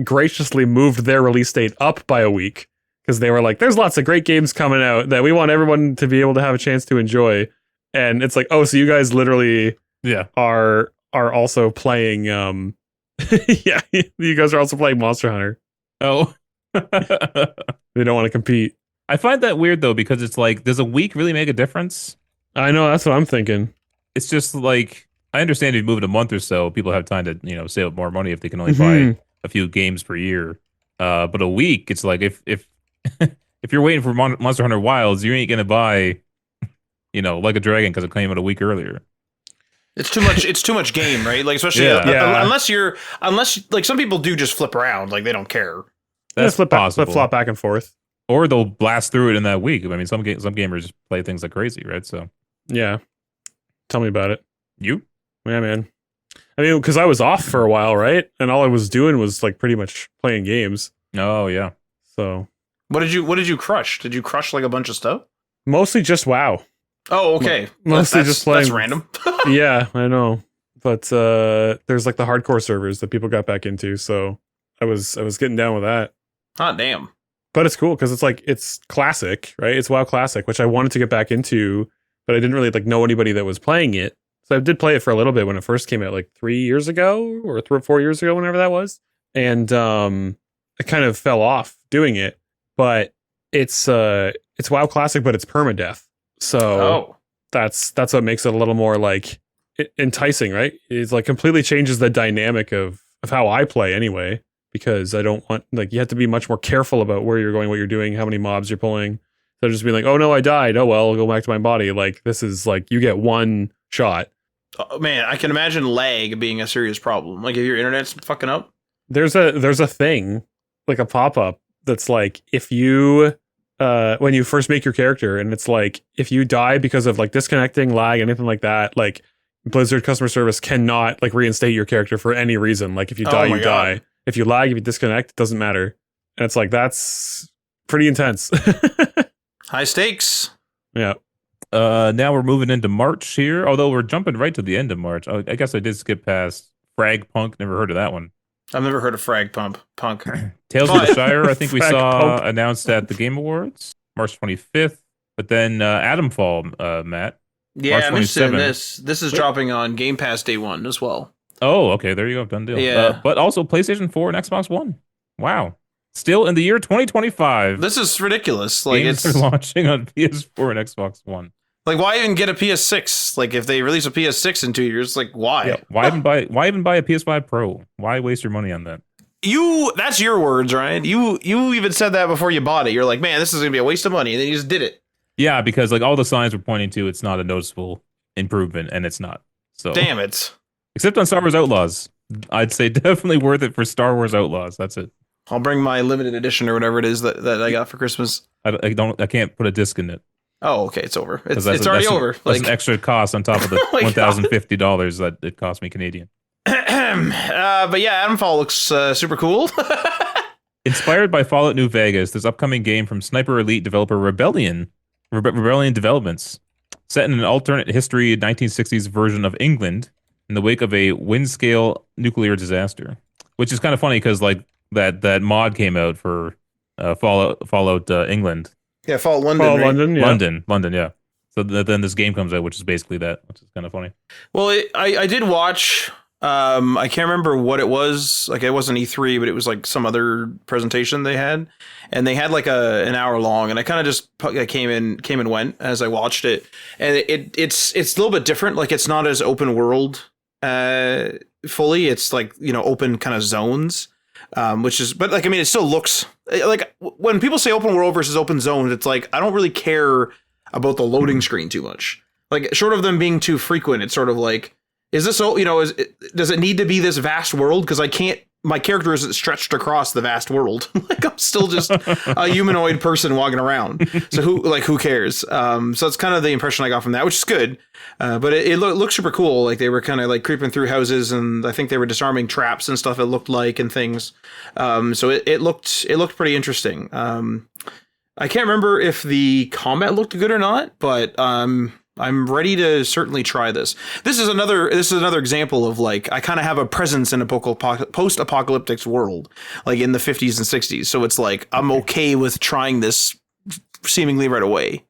B: graciously moved their release date up by a week because they were like, "There's lots of great games coming out that we want everyone to be able to have a chance to enjoy." And it's like, "Oh, so you guys literally
A: Yeah.
B: are also playing?" Yeah, you guys are also playing Monster Hunter.
A: Oh.
B: They don't want to compete.
A: I find that weird though because it's like, does a week really make a difference?
B: I know, that's what I'm thinking.
A: It's just like, I understand if you move it a month or so, people have time to save up more money if they can only buy a few games per year. But a week, it's like if if you're waiting for Monster Hunter Wilds, you ain't gonna buy Like a Dragon because it came out a week earlier.
C: It's too much. It's too much game, right? Like especially
B: Yeah.
C: unless like some people do just flip around, like they don't care.
A: That's possible.
B: Flip-flop back and forth.
A: Or they'll blast through it in that week. I mean, some gamers play things like crazy, right? So
B: Yeah. Tell me about it.
A: you.
B: Yeah, man. I mean, because I was off for a while, right? And all I was doing was like pretty much playing games.
A: Oh yeah.
B: So
C: What did you crush? Did you crush like a bunch of stuff?
B: mostly just WoW.
C: Oh, okay.
B: Mostly just playing.
C: That's random.
B: Yeah, I know. But there's like the hardcore servers that people got back into, so I was getting down with that.
C: Hot damn.
B: But it's cool because it's classic, right? It's WoW Classic, which I wanted to get back into, but I didn't really like know anybody that was playing it. So I did play it for a little bit when it first came out, like 3 years ago or 4 years ago, whenever that was. And I kind of fell off doing it. But it's WoW Classic, but it's permadeath. So that's what makes it a little more like enticing, right? It's like completely changes the dynamic of how I play anyway. Because I don't want, like, you have to be much more careful about where you're going, what you're doing, how many mobs you're pulling. So just being like, oh no, I died. Oh well, I'll go back to my body. Like, this is like, you get one shot.
C: Oh, man, I can imagine lag being a serious problem. Like if your internet's fucking up.
B: There's a thing, like a pop-up that's like, if you, when you first make your character, and it's like, if you die because of like disconnecting, lag, anything like that, like Blizzard customer service cannot like reinstate your character for any reason. Like if you die,
C: my
B: you
C: God.
B: die. If you lag, if you disconnect, it doesn't matter. And it's like, that's pretty intense.
C: High stakes.
B: Yeah.
A: Now we're moving into March here, although we're jumping right to the end of March. I guess I did skip past Frag Punk. Never heard of that one.
C: I've never heard of Frag Punk.
A: Tales of the Shire, I think we
B: Frag
A: saw
B: Punk.
A: announced at the Game Awards, March 25th. But then Adamfall, Matt.
C: Yeah,
A: March
C: I'm interested in
A: 27.
C: this. This is dropping on Game Pass day one as well.
A: Oh, okay, there you go, done deal.
C: Yeah.
A: But also PlayStation 4 and Xbox One. Wow. Still in the year 2025.
C: This is ridiculous. Like
A: games
C: it's
A: are launching on PS4 and Xbox One.
C: like why even get a PS6? Like if they release a PS6 in 2 years, like why?
A: Yeah. Why even buy a PS5 Pro? Why waste your money on that?
C: That's your words, Ryan. You even said that before you bought it. You're like, man, this is gonna be a waste of money, and then you just did it.
A: Yeah, because like all the signs were pointing to it's not a noticeable improvement, and it's not. So
C: damn it.
A: Except on Star Wars Outlaws, I'd say definitely worth it for Star Wars Outlaws. That's it.
C: I'll bring my limited edition or whatever it is that I got for Christmas.
A: I can't put a disc in it.
C: Oh, okay, it's over. It's already over.
A: That's an extra cost on top of the $1,050 that it cost me Canadian.
C: But yeah, Adamfall looks super cool.
A: Inspired by Fallout New Vegas, this upcoming game from Sniper Elite developer Rebellion Developments, set in an alternate history 1960s version of England in the wake of a wind-scale nuclear disaster. Which is kind of funny because like that mod came out for Fallout England.
C: Yeah, Fallout London. Fallout
A: right? London, yeah. So then this game comes out, which is basically that, which is kind of funny.
C: Well, I did watch. I can't remember what it was. Like it wasn't E3, but it was like some other presentation they had, and they had like an hour long, and I kind of just came and went as I watched it, and it's a little bit different. Like it's not as open world fully. It's like open kind of zones. But like, I mean, it still looks like when people say open world versus open zones, it's like, I don't really care about the loading screen too much. Like short of them being too frequent, it's sort of like, is this, does it need to be this vast world? Cause my character isn't stretched across the vast world. Like I'm still just a humanoid person walking around. So who cares? So that's kind of the impression I got from that, which is good. But it looked super cool. Like they were kind of like creeping through houses, and I think they were disarming traps and stuff. It looked like and things. So it looked pretty interesting. I can't remember if the combat looked good or not, but I'm ready to certainly try this. This is another example of like, I kind of have a presence in a post-apocalyptic world, like in the 50s and 60s. So it's like, I'm okay with trying this seemingly right away.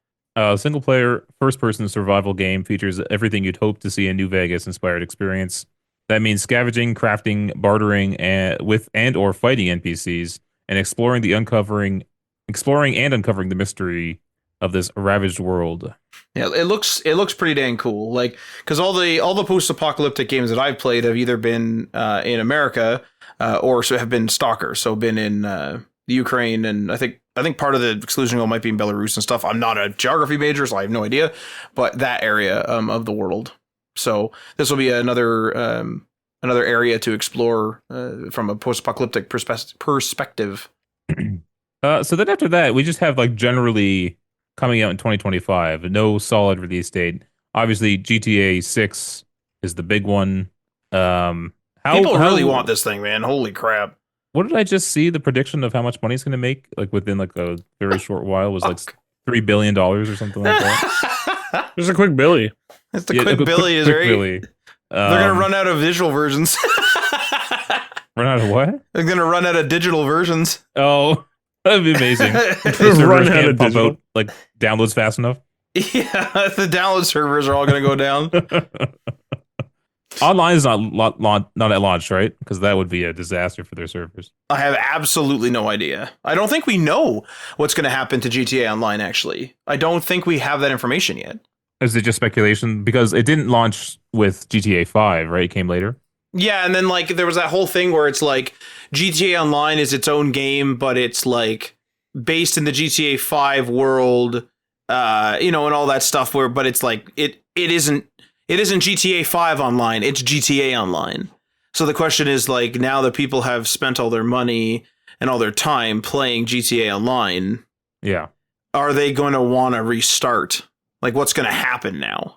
A: Single player first person survival game features everything you'd hope to see in New Vegas inspired experience. That means scavenging, crafting, bartering with or fighting NPCs, and exploring and uncovering the mystery of this ravaged world.
C: Yeah, it looks pretty dang cool. Like, because all the post-apocalyptic games that I've played have either been in America or have been Stalker, so been in the Ukraine, and I think part of the exclusion goal might be in Belarus and stuff. I'm not a geography major, so I have no idea, but that area of the world. So this will be another area to explore from a post-apocalyptic perspective.
A: So then after that, we just have like generally coming out in 2025, no solid release date. Obviously, GTA 6 is the big one.
C: People really want this thing, man. Holy crap.
A: What did I just see? The prediction of how much money it's going to make like within like a very short while was like $3 billion or something like that.
B: There's a quick Billy.
C: It's the quick Billy, is right? Billy. They're going to run out of visual versions.
A: Run out of what?
C: They're going to run out of digital versions.
A: Oh, that'd be amazing.
B: Run out of digital.
A: Like downloads fast enough.
C: Yeah, the download servers are all going to go down.
A: Online is not at launch, right? Because that would be a disaster for their servers.
C: I have absolutely no idea. I don't think we know what's going to happen to GTA Online, actually. I don't think we have that information yet.
A: Is it just speculation? Because it didn't launch with GTA 5, right? It came later.
C: Yeah, and then like there was that whole thing where it's like GTA Online is its own game, but it's like based in the GTA 5 world, and all that stuff. But it's like it isn't GTA 5 Online, it's GTA Online. So the question is like, now that people have spent all their money and all their time playing GTA Online,
A: yeah,
C: are they going to want to restart? Like, what's going to happen now?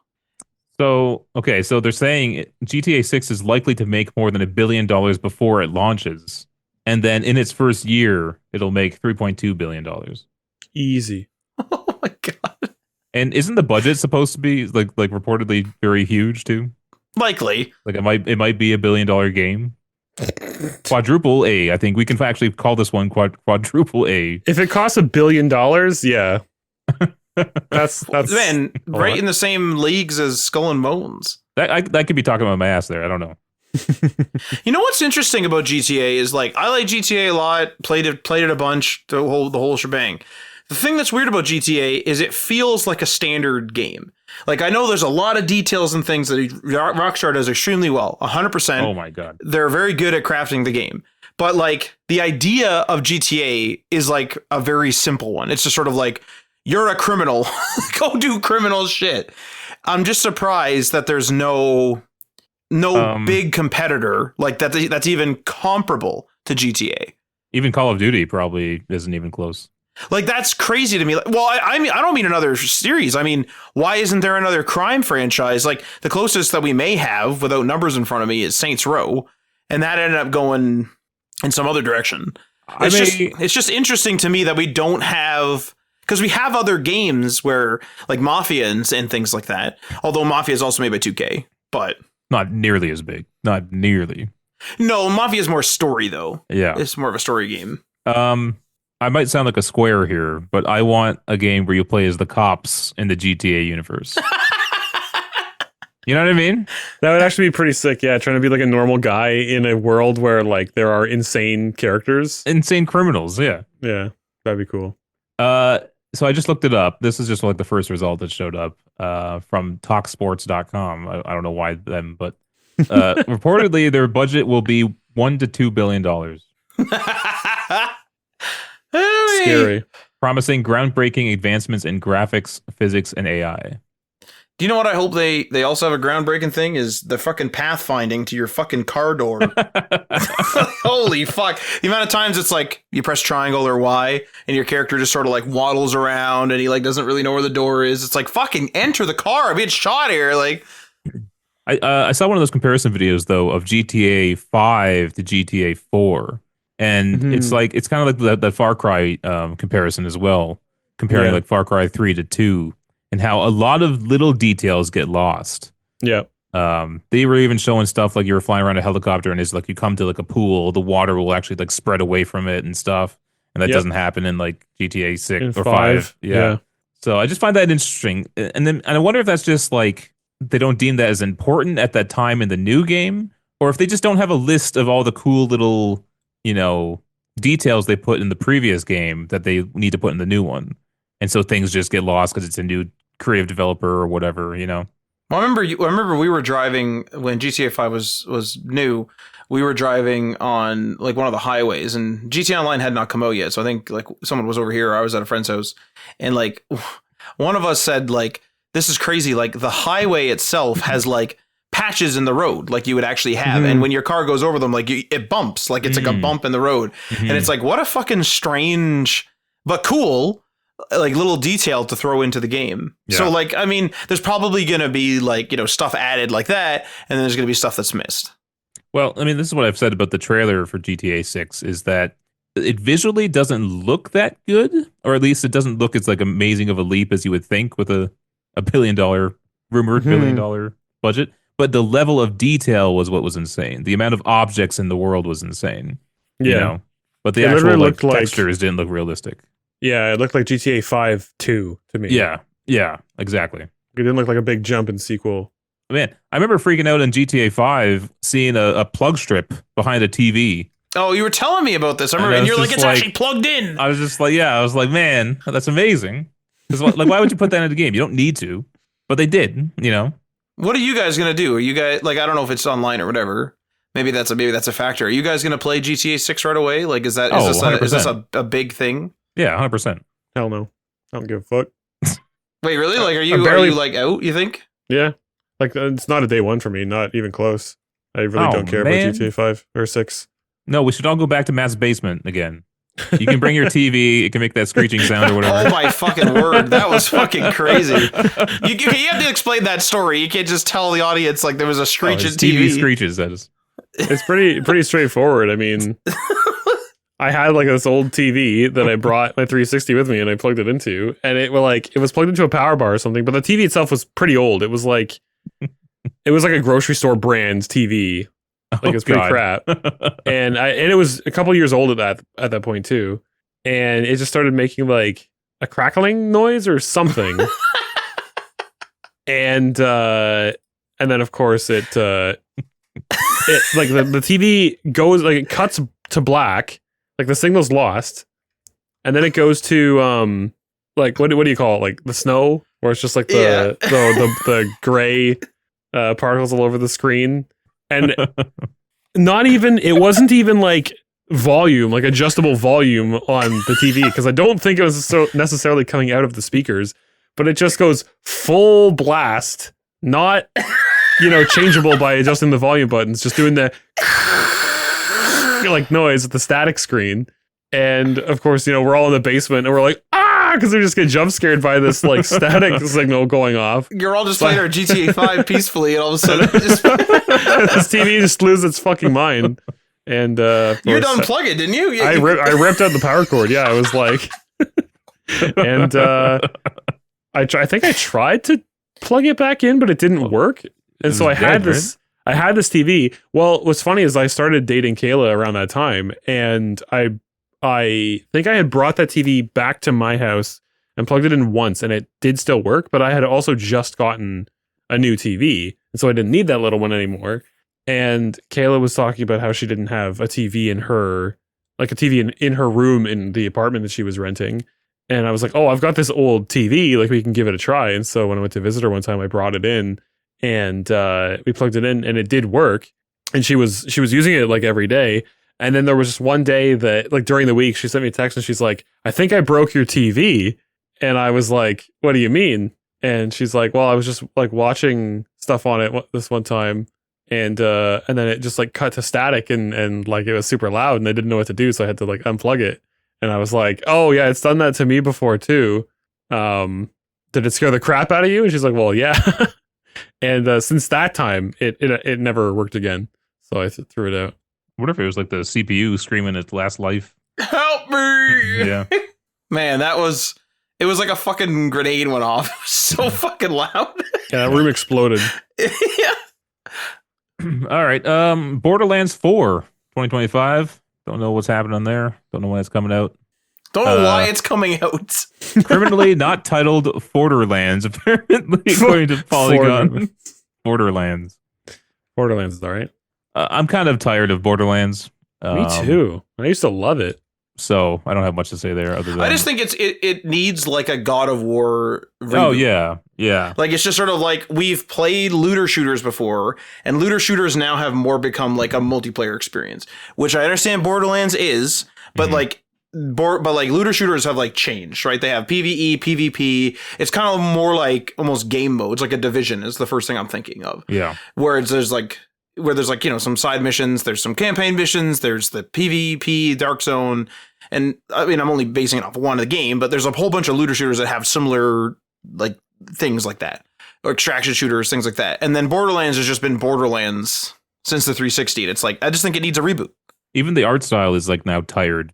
A: So, okay, so they're saying GTA 6 is likely to make more than $1 billion before it launches. And then in its first year, it'll make $3.2 billion.
B: Easy.
C: Oh my God.
A: And isn't the budget supposed to be like reportedly very huge too?
C: Likely.
A: Like it might be $1 billion game. Quadruple A. I think we can actually call this one quadruple A.
B: If it costs $1 billion, yeah. That's
C: man, right in the same leagues as Skull and Bones.
A: That could be talking about my ass there. I don't know.
C: You know what's interesting about GTA is like I like GTA a lot, played it a bunch, the whole shebang. The thing that's weird about GTA is it feels like a standard game. Like I know there's a lot of details and things that Rockstar does extremely well, 100%.
A: Oh my God.
C: They're very good at crafting the game. But like the idea of GTA is like a very simple one. It's just sort of like, you're a criminal, go do criminal shit. I'm just surprised that there's no big competitor like that that's even comparable to GTA.
A: Even Call of Duty probably isn't even close.
C: Like, that's crazy to me. Well, I mean, I don't mean another series. I mean, why isn't there another crime franchise? Like, the closest that we may have, without numbers in front of me, is Saints Row, and that ended up going in some other direction. It's just interesting to me that we don't have, because we have other games where, like Mafia and things like that. Although Mafia is also made by 2K, but
A: not nearly as big. Not nearly.
C: No, Mafia is more story though.
A: Yeah,
C: it's more of a story game.
A: I might sound like a square here, but I want a game where you play as the cops in the GTA universe. You know what I mean?
B: That would actually be pretty sick. Yeah, trying to be like a normal guy in a world where like there are insane characters,
A: insane criminals. Yeah,
B: that'd be cool.
A: So I just looked it up. This is just like the first result that showed up from talksports.com. I don't know why them, but reportedly their budget will be $1 to $2 billion.
B: Scary.
A: Promising groundbreaking advancements in graphics, physics, and AI.
C: Do you know what I hope they also have a groundbreaking thing is the fucking pathfinding to your fucking car door. Holy fuck. The amount of times it's like you press triangle or Y and your character just sort of like waddles around and he like doesn't really know where the door is. It's like, fucking enter the car. I'm being shot here. Like,
A: I saw one of those comparison videos though of GTA 5 to GTA 4. And it's like, it's kind of like that Far Cry comparison as well, comparing like Far Cry 3 to 2, and how a lot of little details get lost.
B: Yeah.
A: They were even showing stuff like you were flying around a helicopter and it's like you come to like a pool, the water will actually like spread away from it and stuff. And that doesn't happen in like GTA 6 or 5. Yeah. So I just find that interesting. And I wonder if that's just like they don't deem that as important at that time in the new game, or if they just don't have a list of all the cool little, you know, details they put in the previous game that they need to put in the new one. And so things just get lost because it's a new creative developer or whatever, you know.
C: Well, I remember we were driving when GTA 5 was new. We were driving on like one of the highways, and GTA Online had not come out yet. So I think like someone was over here, or I was at a friend's house, and like one of us said like, "This is crazy." Like the highway itself has like patches in the road, like you would actually have, and when your car goes over them, like it bumps, like it's like a bump in the road, and it's like, what a fucking strange but cool like little detail to throw into the game. So like, I mean, there's probably gonna be like, you know, stuff added like that, and then there's gonna be stuff that's missed.
A: Well, I mean, this is what I've saad about the trailer for GTA 6 is that it visually doesn't look that good, or at least it doesn't look as like amazing of a leap as you would think with a $1 billion rumored $1 billion budget. But the level of detail was what was insane. The amount of objects in the world was insane. You know? But the actual like, textures didn't look realistic.
B: Yeah, it looked like GTA 5 2 to me.
A: Yeah, exactly.
B: It didn't look like a big jump in sequel.
A: Man, I remember freaking out in GTA 5 seeing a plug strip behind a TV.
C: Oh, you were telling me about this. I remember, and you're like, it's actually plugged in.
A: I was just like, I was like, man, that's amazing. Because like, why would you put that in the game? You don't need to, but they did. You know. What
C: are you guys gonna do? Are you guys like, I don't know if it's online or whatever. Maybe that's a factor. Are you guys gonna play GTA 6 right away? Like, is this a big thing?
A: Yeah, 100%.
B: Hell no, I don't give a fuck.
C: Wait, really? Like, are you like out? You think?
B: Yeah. Like, it's not a day one for me, not even close. I really don't care about GTA 5 or 6.
A: No, we should all go back to Matt's basement again. You can bring your TV, it can make that screeching sound or whatever.
C: Oh my fucking word, that was fucking crazy. You have to explain that story. You can't just tell the audience like there was a screeching TV.
A: TV screeches, that is.
B: It's pretty straightforward. I mean, I had like this old TV that I brought my 360 with me and I plugged it into, and it was plugged into a power bar or something, but the TV itself was pretty old. It was like a grocery store brand TV. Like, it's pretty crap. And it was a couple years old at that point too. And it just started making like a crackling noise or something. and then of course it like the TV goes, like, it cuts to black, like the signal's lost, and then it goes to like what do you call it, like the snow, where it's just like the gray particles all over the screen. And it wasn't even like volume, like adjustable volume on the TV, because I don't think it was so necessarily coming out of the speakers, but it just goes full blast, not, changeable by adjusting the volume buttons, just doing the like noise at the static screen. And of course, we're all in the basement and we're like, because we just get jump scared by this like static signal going off.
C: You're all just playing our GTA 5 peacefully, and all of a sudden, this
B: TV just loses its fucking mind. And
C: you had to unplug it, didn't you?
B: I ripped out the power cord. Yeah, I was like, and I think I tried to plug it back in, but it didn't work. And so I had this TV. Well, what's funny is I started dating Kayla around that time, and I think I had brought that TV back to my house and plugged it in once, and it did still work, but I had also just gotten a new TV, and so I didn't need that little one anymore. And Kayla was talking about how she didn't have a TV in her, like a TV in her room in the apartment that she was renting. And I was like, oh, I've got this old TV, like we can give it a try. And so when I went to visit her one time, I brought it in, and we plugged it in, and it did work. And she was using it like every day. And then there was just one day that, like, during the week, she sent me a text and she's like, I think I broke your TV. And I was like, what do you mean? And she's like, well, I was just like watching stuff on it this one time. And then it just like cut to static and like it was super loud and I didn't know what to do. So I had to like unplug it. And I was like, oh yeah, it's done that to me before too. Did it scare the crap out of you? And she's like, well, yeah. And since that time, it never worked again. So I threw it out.
A: I wonder if it was like the CPU screaming its last life.
C: Help me!
A: Yeah.
C: Man, it was like a fucking grenade went off. It was so fucking loud.
B: Yeah, that room exploded.
C: Yeah.
A: All right. Borderlands 4, 2025. Don't know what's happening there. Don't know when it's coming out.
C: Don't know why it's coming out.
A: Criminally not titled Borderlands, apparently, according to Polygon. Borderlands.
B: Borderlands is all right.
A: I'm kind of tired of Borderlands.
B: Me too. I used to love it.
A: So I don't have much to say there other than
C: I just think it needs like a God of War reboot.
A: Oh yeah.
C: Like it's just sort of like we've played looter shooters before, and looter shooters now have more become like a multiplayer experience, which I understand Borderlands is, but like looter shooters have like changed, right? They have PvE, PvP. It's kind of more like almost game modes, like a Division is the first thing I'm thinking of.
A: Yeah.
C: Where there's like some side missions, there's some campaign missions, there's the PvP, Dark Zone, and I mean, I'm only basing it off one of the game, but there's a whole bunch of looter shooters that have similar like things like that, or extraction shooters, things like that. And then Borderlands has just been Borderlands since the 360. And it's like, I just think it needs a reboot.
A: Even the art style is like now tired.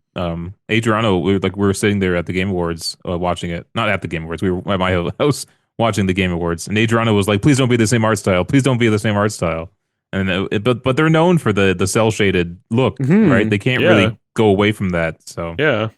A: Adriano, we were sitting there at the Game Awards watching it. Not at the Game Awards. We were at my house watching the Game Awards. And Adriano was like, please don't be the same art style. Please don't be the same art style. And but they're known for the cell shaded look, right? They can't really go away from that. So
B: yeah,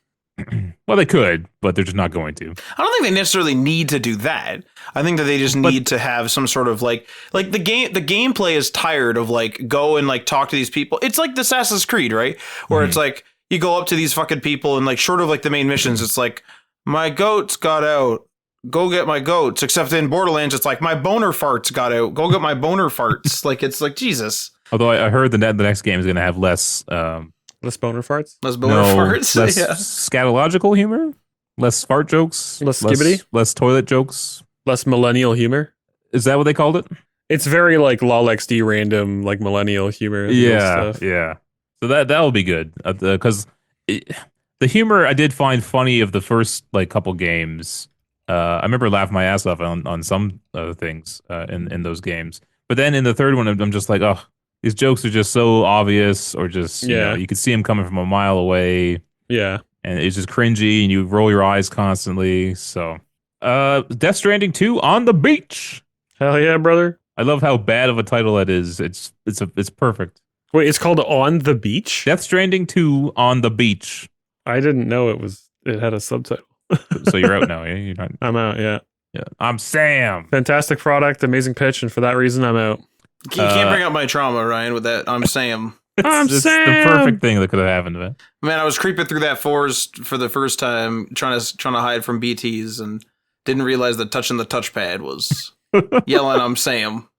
A: well, they could, but they're just not going to.
C: I don't think they necessarily need to do that. I think that they just need to have some sort of like the gameplay is tired of like go and like talk to these people. It's like the Assassin's Creed, right? Where it's like you go up to these fucking people and like short of like the main missions, it's like my goats got out. Go get my goats. Except in Borderlands, it's like my boner farts got out. Go get my boner farts. Like it's like Jesus.
A: Although I heard the next game is going to have less
B: boner farts,
C: less boner farts,
A: less scatological humor, less fart jokes,
B: less skibbity,
A: less toilet jokes,
B: less millennial humor.
A: Is that what they called it?
B: It's very like LOLXD random like millennial humor.
A: Yeah, yeah. So that'll be good because the humor I did find funny of the first like couple games. I remember laughing my ass off on some things in those games. But then in the third one, I'm just like, oh, these jokes are just so obvious, or just, you could see them coming from a mile away.
B: Yeah.
A: And it's just cringy, and you roll your eyes constantly. So, Death Stranding 2 on the beach.
B: Hell yeah, brother.
A: I love how bad of a title that is. It's perfect.
B: Wait, it's called On the Beach?
A: Death Stranding 2 on the beach.
B: I didn't know it had a subtitle.
A: So you're out now, yeah? You're not...
B: I'm out, yeah.
A: Yeah, I'm Sam.
B: Fantastic product, amazing pitch, and for that reason, I'm out.
C: You can't bring up my trauma, Ryan, with that. I'm Sam.
A: It's the perfect thing that could have happened to it.
C: Man, I was creeping through that forest for the first time, trying to hide from BTs, and didn't realize that touching the touchpad was yelling, "I'm Sam."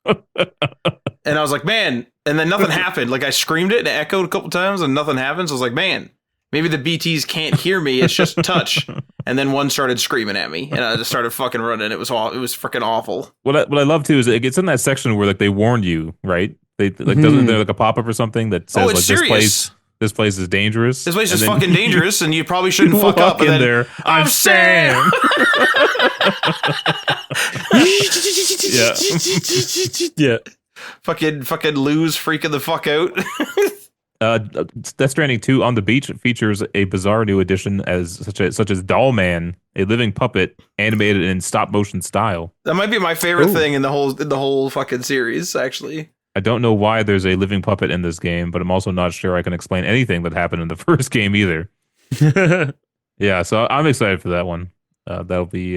C: And I was like, man, and then nothing happened. Like I screamed it and it echoed a couple times and nothing happens. I was like, man, maybe the BTs can't hear me. It's just touch. And then one started screaming at me and I just started fucking running. It was freaking awful.
A: What I love too is it gets in that section where like they warned you, right? They like doesn't there like a pop up or something that says like this place is dangerous.
C: This place is fucking dangerous and you probably shouldn't fuck up.
A: In there. I'm Sam.
B: Yeah.
C: Fucking lose freaking the fuck out.
A: Death Stranding 2 on the Beach features a bizarre new addition such as Doll Man, a living puppet animated in stop motion style.
C: That might be my favorite thing in the whole fucking series, actually.
A: I don't know why there's a living puppet in this game, but I'm also not sure I can explain anything that happened in the first game either. Yeah, so I'm excited for that one. That'll be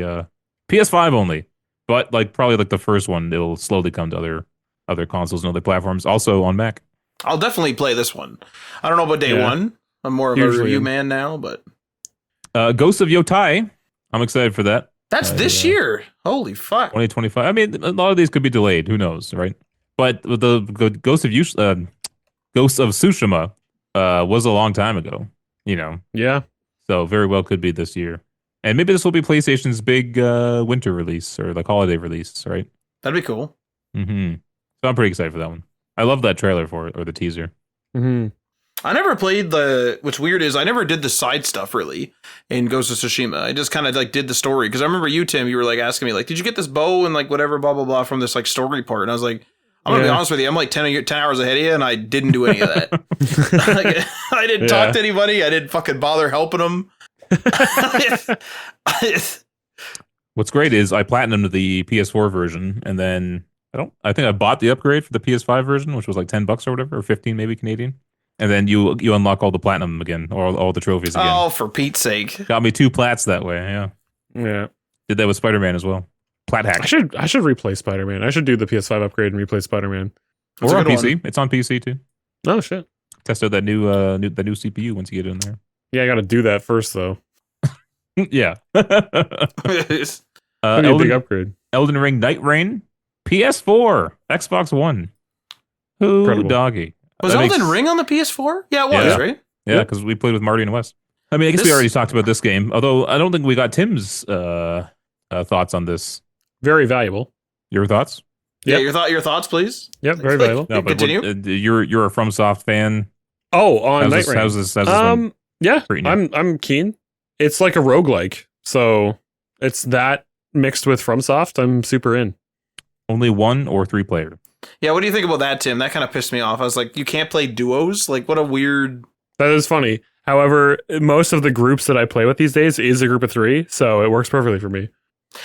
A: PS5 only, but like probably like the first one, it'll slowly come to other consoles and other platforms, also on Mac.
C: I'll definitely play this one. I don't know about day one. I'm more of a review man now, but
A: Ghosts of Yotai, I'm excited for that.
C: That's this year. Holy fuck.
A: 2025. I mean, a lot of these could be delayed. Who knows, right? But the Ghost of Tsushima was a long time ago, you know.
B: Yeah.
A: So very well could be this year. And maybe this will be PlayStation's big winter release or like holiday release, right?
C: That'd be cool.
A: Mm-hmm. So I'm pretty excited for that one. I love that trailer for it, or the teaser.
B: Mm-hmm.
C: I never played what's weird is I never did the side stuff really in Ghost of Tsushima. I just kind of like did the story. Because I remember you, Tim, you were like asking me like, did you get this bow and like whatever, blah, blah, blah from this like story part? And I was like, I'm going to be honest with you. I'm like 10 hours ahead of you and I didn't do any of that. Like, I didn't talk to anybody. I didn't fucking bother helping them.
A: What's great is I platinumed the PS4 version and then I think I bought the upgrade for the PS5 version, which was like $10 or whatever, or 15 maybe Canadian. And then you unlock all the platinum again, or all the trophies again.
C: Oh, for Pete's sake.
A: Got me 2 plats that way, yeah.
B: Yeah.
A: Did that with Spider-Man as well. Plat hack.
B: I should replay Spider-Man. I should do the PS5 upgrade and replay Spider-Man.
A: Or on PC. It's on PC too.
B: Oh shit.
A: Test out that new CPU once you get in there.
B: Yeah, I got to do that first though.
A: Yeah.
B: Big upgrade.
A: Elden Ring Night Rain, PS4, Xbox One. Ooh,
B: Incredible.
A: Doggy.
C: Was Elden Ring on the PS4? Yeah, it was, right?
A: Yeah, because we played with Marty and Wes. I mean, I guess we already talked about this game, although I don't think we got Tim's thoughts on this.
B: Very valuable.
A: Your thoughts?
C: Yeah, your thoughts, please.
B: Yep, very valuable.
A: No, but
C: continue.
A: You're a FromSoft fan.
B: Oh, on Night Rain.
A: How's this one?
B: Yeah, I'm keen. It's like a roguelike, so it's that mixed with FromSoft. I'm super in.
A: Only 1 or 3 player.
C: Yeah, what do you think about that, Tim? That kind of pissed me off. I was like, you can't play duos? Like, what a weird...
B: That is funny. However, most of the groups that I play with these days is a group of 3, so it works perfectly for me.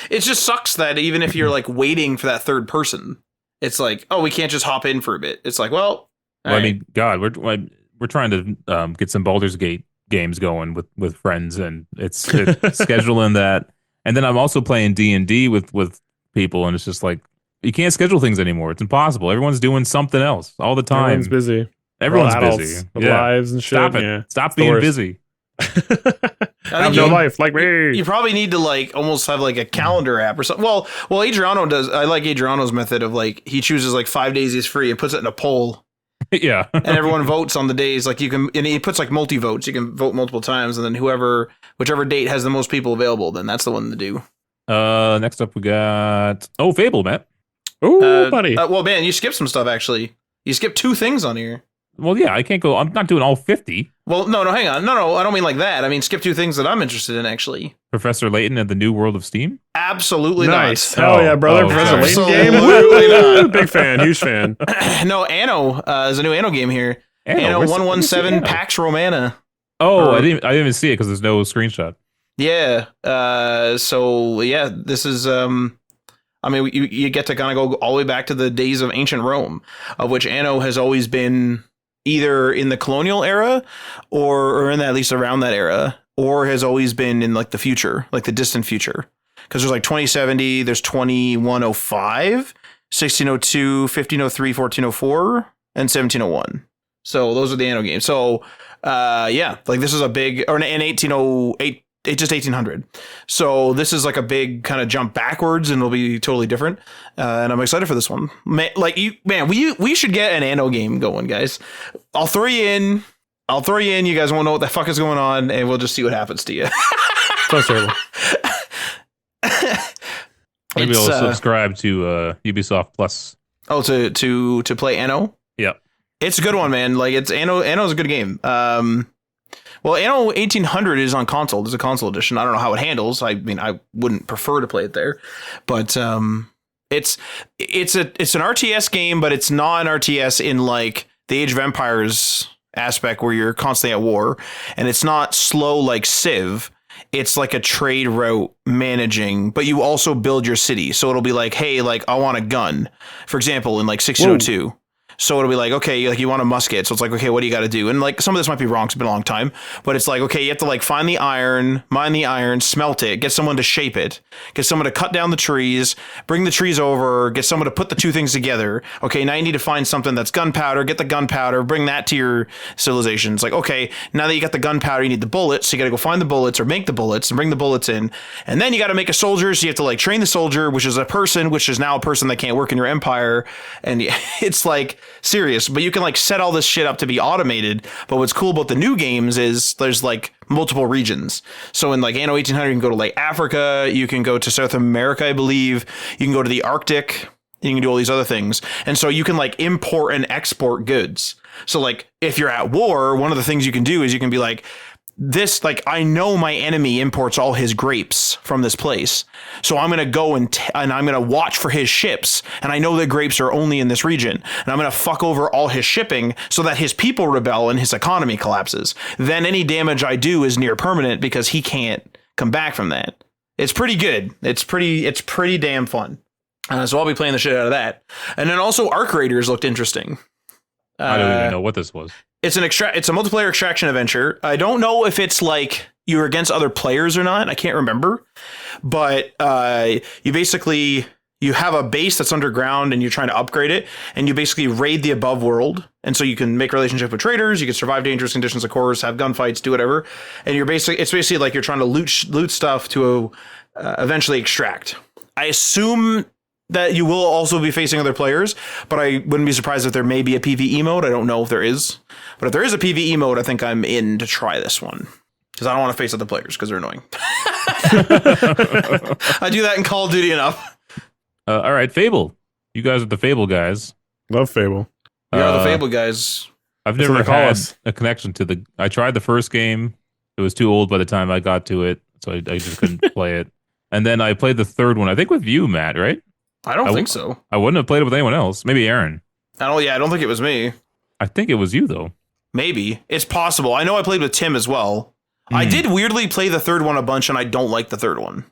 C: It just sucks that even if you're like waiting for that third person, it's like, oh, we can't just hop in for a bit. It's like, well
A: I mean, God, we're trying to get some Baldur's Gate games going with friends, and it's scheduling that. And then I'm also playing D&D with people, and it's just like, you can't schedule things anymore. It's impossible. Everyone's doing something else all the time.
B: Everyone's busy.
A: Everyone's busy.
B: With lives and shit.
A: Stop it.
B: Yeah.
A: Stop being busy.
B: I have no life like me.
C: You probably need to like almost have like a calendar app or something. Well, Adriano does. I like Adriano's method of like he chooses like 5 days he's free and puts it in a poll.
A: Yeah.
C: And everyone votes on the days. Like you can, and he puts like multi votes. You can vote multiple times, and then whichever date has the most people available, then that's the one to do.
A: Next up we got Fable, Matt.
B: Oh, buddy.
C: Well, man, you skipped some stuff actually. You skipped 2 things on here.
A: Well, yeah, I can't go. I'm not doing all 50.
C: Well, no, hang on. No, I don't mean like that. I mean, skip 2 things that I'm interested in, actually.
A: Professor Layton and the New World of Steam?
C: Absolutely
B: nice.
C: not.
B: Hell yeah, brother. Professor Layton game?
C: Absolutely not.
B: Big fan, huge fan.
C: No, Anno is a new Anno game here. Anno 117 Pax Romana.
A: Oh, I didn't even see it because there's no screenshot.
C: Yeah. So, yeah, this is... I mean, you get to kind of go all the way back to the days of ancient Rome, of which Anno has always been either in the colonial era or in at least around that era, or has always been in like the future, like the distant future. Because there's like 2070, there's 2105, 1602, 1503, 1404, and 1701. So those are the Anno games. So, yeah, like this is a big, or in 1808, just 1800. So this is like a big kind of jump backwards, and it'll be totally different. And I'm excited for this one. We should get an Anno game going, guys. I'll throw you in. You guys won't know what the fuck is going on, and we'll just see what happens to you.
B: Sounds terrible.
A: Maybe I'll subscribe to Ubisoft Plus.
C: Oh, to play Anno?
A: Yeah.
C: It's a good one, man. Like, it's Anno's a good game. Well, Anno 1800 is on console. There's a console edition. I don't know how it handles. I mean, I wouldn't prefer to play it there, but it's an RTS game, but it's not an RTS in like the Age of Empires aspect where you're constantly at war, and it's not slow like Civ. It's like a trade route managing, but you also build your city. So it'll be like, hey, like I want a gun, for example, in like 1602. Whoa. So it'll be like, okay, like you want a musket. So it's like, okay, what do you got to do? And like some of this might be wrong. It's been a long time, but it's like, okay, you have to like find the iron, mine the iron, smelt it, get someone to shape it, get someone to cut down the trees, bring the trees over, get someone to put the two things together. Okay, now you need to find something that's gunpowder, get the gunpowder, bring that to your civilization. It's like, okay, now that you got the gunpowder, you need the bullets. So you got to go find the bullets or make the bullets and bring the bullets in. And then you got to make a soldier. So you have to like train the soldier, which is a person, which is now a person that can't work in your empire. And it's like, serious, but you can like set all this shit up to be automated. But what's cool about the new games is there's like multiple regions. So in like Anno 1800, you can go to like Africa, you can go to South America, I believe, you can go to the Arctic, you can do all these other things. And so you can like import and export goods. So like if you're at war, one of the things you can do is you can be like, this, like, I know my enemy imports all his grapes from this place. So I'm going to go and I'm going to watch for his ships. And I know the grapes are only in this region. And I'm going to fuck over all his shipping so that his people rebel and his economy collapses. Then any damage I do is near permanent because he can't come back from that. It's pretty good. It's pretty damn fun. So I'll be playing the shit out of that. And then also Arc Raiders looked interesting.
A: I don't even know what this was.
C: It's a multiplayer extraction adventure. I don't know if it's like you're against other players or not. I can't remember. But you have a base that's underground and you're trying to upgrade it, and you basically raid the above world. And so you can make relationship with traders, you can survive dangerous conditions, of course, have gunfights, do whatever. And it's basically like you're trying to loot stuff to eventually extract. I assume that you will also be facing other players, but I wouldn't be surprised if there may be a PvE mode. I don't know if there is, but if there is a PvE mode, I think I'm in to try this one because I don't want to face other players because they're annoying. I do that in Call of Duty enough.
A: All right, Fable. You guys are the Fable guys.
B: Love Fable.
C: We are the Fable guys.
A: I've never had a connection to I tried the first game. It was too old by the time I got to it, so I just couldn't play it. And then I played the third one, I think with you, Matt, right?
C: I don't think so.
A: I wouldn't have played it with anyone else. Maybe Aaron.
C: I don't think it was me.
A: I think it was you, though.
C: Maybe. It's possible. I know I played with Tim as well. I did weirdly play the third one a bunch, and I don't like the third one.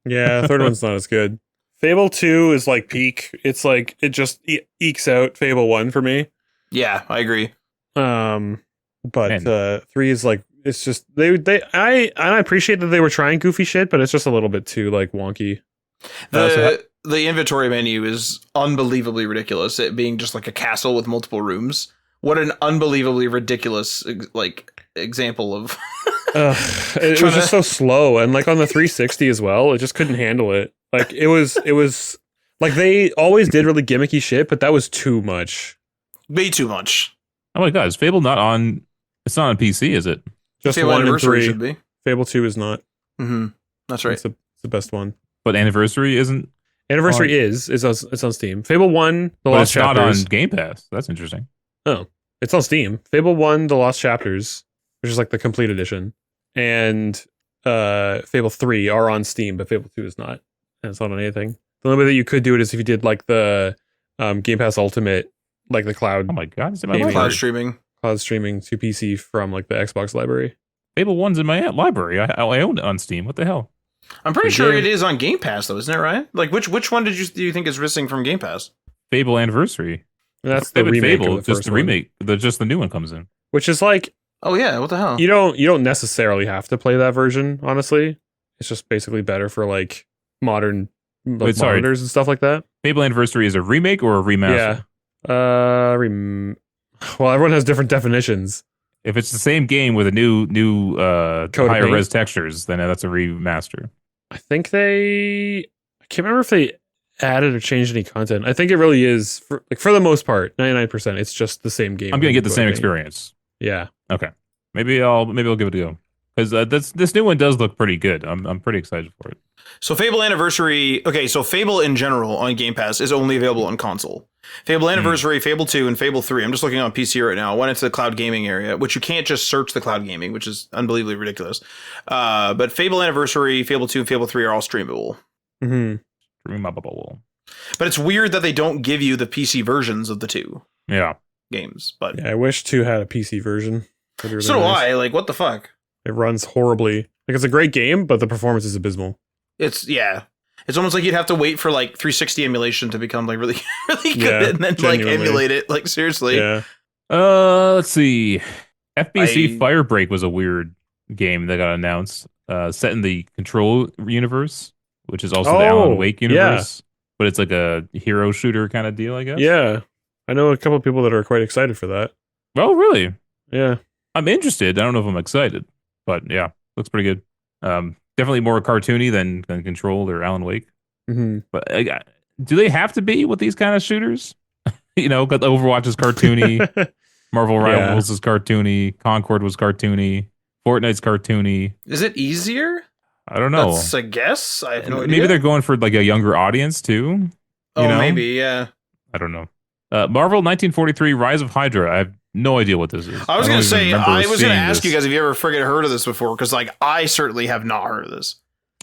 B: Yeah, the third one's not as good. Fable 2 is like peak. It's like, it just ekes out Fable 1 for me.
C: Yeah, I agree.
B: But 3 is like, it's just, I appreciate that they were trying goofy shit, but it's just a little bit too like wonky.
C: The inventory menu is unbelievably ridiculous. It being just like a castle with multiple rooms. What an unbelievably ridiculous example of.
B: It was just so slow, and like on the 360 as well, it just couldn't handle it. Like it was like they always did really gimmicky shit, but that was too much.
C: Way too much.
A: Oh my god, is Fable not on? It's not on PC, is it?
B: Just
C: Fable
B: 1 and 3
C: should be.
B: Fable 2 is not.
C: Mm-hmm. That's right.
B: It's the best one.
A: But Anniversary isn't.
B: Anniversary it's on Steam. Fable 1, The Lost Chapters.
A: It's not on Game Pass. That's interesting.
B: Oh, it's on Steam. Fable 1, The Lost Chapters, which is like the complete edition, and Fable 3 are on Steam, but Fable 2 is not. And it's not on anything. The only way that you could do it is if you did like the Game Pass Ultimate, like the cloud.
A: Oh my god, it's in
C: my cloud streaming
B: to PC from like the Xbox library.
A: Fable 1's in my library. I own it on Steam. What the hell?
C: I'm pretty sure it is on Game Pass, though, isn't it, right? Like, which one do you think is missing from Game Pass?
A: Fable Anniversary.
B: That's the remake.
A: Fable,
B: of the
A: just the remake. Just the new one comes in.
B: Which is like,
C: oh yeah, what the hell?
B: You don't necessarily have to play that version. Honestly, it's just basically better for like modern monitors and stuff like that.
A: Fable Anniversary is a remake or a remaster?
B: Yeah. Well, everyone has different definitions.
A: If it's the same game with a new
B: Code of
A: higher
B: paint?
A: res textures, then that's a remaster.
B: I think I can't remember if they added or changed any content. I think it really is for the most part, 99%. It's just the same game.
A: I'm gonna get the
B: Code
A: same
B: of paint.
A: experience.
B: Yeah.
A: Okay. Maybe I'll give it a go because this new one does look pretty good. I'm pretty excited for it.
C: So Fable Anniversary. Okay, so Fable in general on Game Pass is only available on console. Fable Anniversary, Fable 2, and Fable 3. I'm just looking on PC right now. I went into the cloud gaming area, which you can't just search the cloud gaming, which is unbelievably ridiculous. But Fable Anniversary, Fable 2, and Fable 3 are all streamable.
A: Streamable.
C: But it's weird that they don't give you the PC versions of the two
A: Yeah.
C: games. But
B: Yeah, I wish 2 had a PC version.
C: so do I. Like, what the fuck?
B: It runs horribly. Like, it's a great game, but the performance is abysmal.
C: It's almost like you'd have to wait for like 360 emulation to become like really really good,
B: Yeah,
C: and then
B: genuinely.
C: like emulate it. Like, seriously.
B: Yeah.
A: Let's see. FBC Firebreak was a weird game that got announced. Set in the Control universe, which is also the Alan Wake universe. But it's like a hero shooter kind of deal, I guess.
B: Yeah. I know a couple of people that are quite excited for that.
A: Oh, really?
B: Yeah.
A: I'm interested. I don't know if I'm excited, but yeah, looks pretty good. Definitely more cartoony than Control or Alan Wake.
B: Mm-hmm.
A: But do they have to be with these kind of shooters? You know, because Overwatch is cartoony, Marvel Rivals is cartoony, Concord was cartoony, Fortnite's cartoony.
C: Is it easier?
A: I don't know.
C: That's a guess. I have no idea.
A: Maybe they're going for like a younger audience too.
C: Oh,
A: know?
C: maybe, yeah.
A: I don't know. Marvel 1943 Rise of Hydra. I have no idea what this is.
C: I was going to say, I was going to ask you
A: this.
C: guys if you ever friggin' heard of this before, because like I certainly have not heard of this.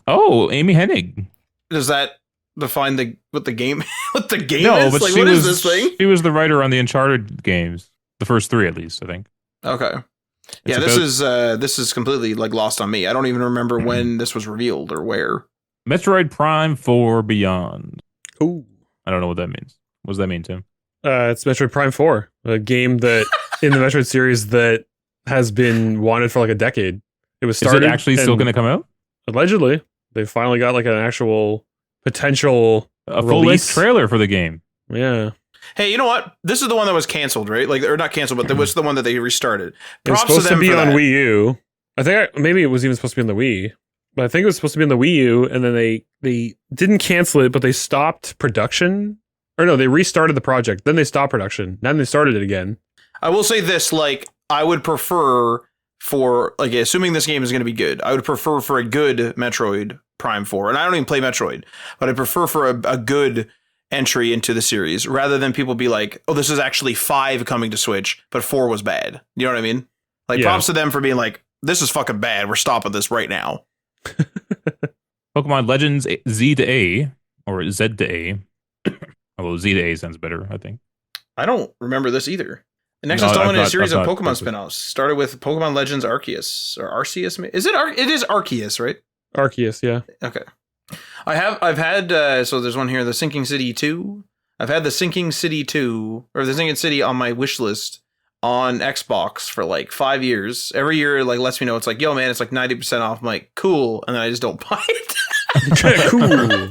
A: Oh, Amy Hennig.
C: Does that define what the game what the game
A: No,
C: is?
A: but
C: Like,
A: she
C: what
A: was
C: is this thing?
A: She was the writer on the Uncharted games, the first 3 at least, I think.
C: Okay.
A: It's
C: Yeah, this is completely like lost on me. I don't even remember when this was revealed or where.
A: Metroid Prime 4 Beyond.
B: Ooh.
A: I don't know what that means. What does that mean, Tim?
B: It's Metroid Prime 4, a game that in the Metroid series that has been wanted for like a decade. It was started.
A: Is it actually still going to come out?
B: Allegedly, they finally got like an actual potential
A: A full-length
B: release.
A: trailer for the game.
B: Yeah.
C: Hey, you know what? This is the one that was canceled, right? Like, or not canceled, but it was the one that they restarted.
B: It was
C: Props
B: supposed to
C: them
B: be
C: for
B: on
C: that.
B: Wii U. I think maybe it was even supposed to be on the Wii. But I think it was supposed to be on the Wii U, and then they didn't cancel it, but they stopped production. Or no, they restarted the project. Then they stopped production. Then they started it again.
C: I will say this, like, I would prefer for, like, assuming this game is going to be good, I would prefer for a good Metroid Prime 4. And I don't even play Metroid, but I prefer for a good entry into the series rather than people be like, oh, this is actually 5 coming to Switch, but 4 was bad. You know what I mean? Like,
B: Yeah.
C: props to them for being like, this is fucking bad. We're stopping this right now.
A: Pokemon Legends Z to A, or Z to A. Although Z to A sounds better, I think.
C: I don't remember this either. The next
A: No,
C: installment in a
A: I've
C: series of
A: got
C: Pokemon
A: this.
C: spin-offs started with Pokemon Legends Arceus or Arceus. Is it? It is Arceus, right?
B: Arceus, yeah.
C: Okay. I've had so there's one here, the Sinking City 2. I've had the Sinking City 2 or the Sinking City on my wish list on Xbox for like 5 years. Every year it like lets me know it's like, yo man, it's like 90% off. I'm like, cool, and then I just don't buy it.
B: Cool.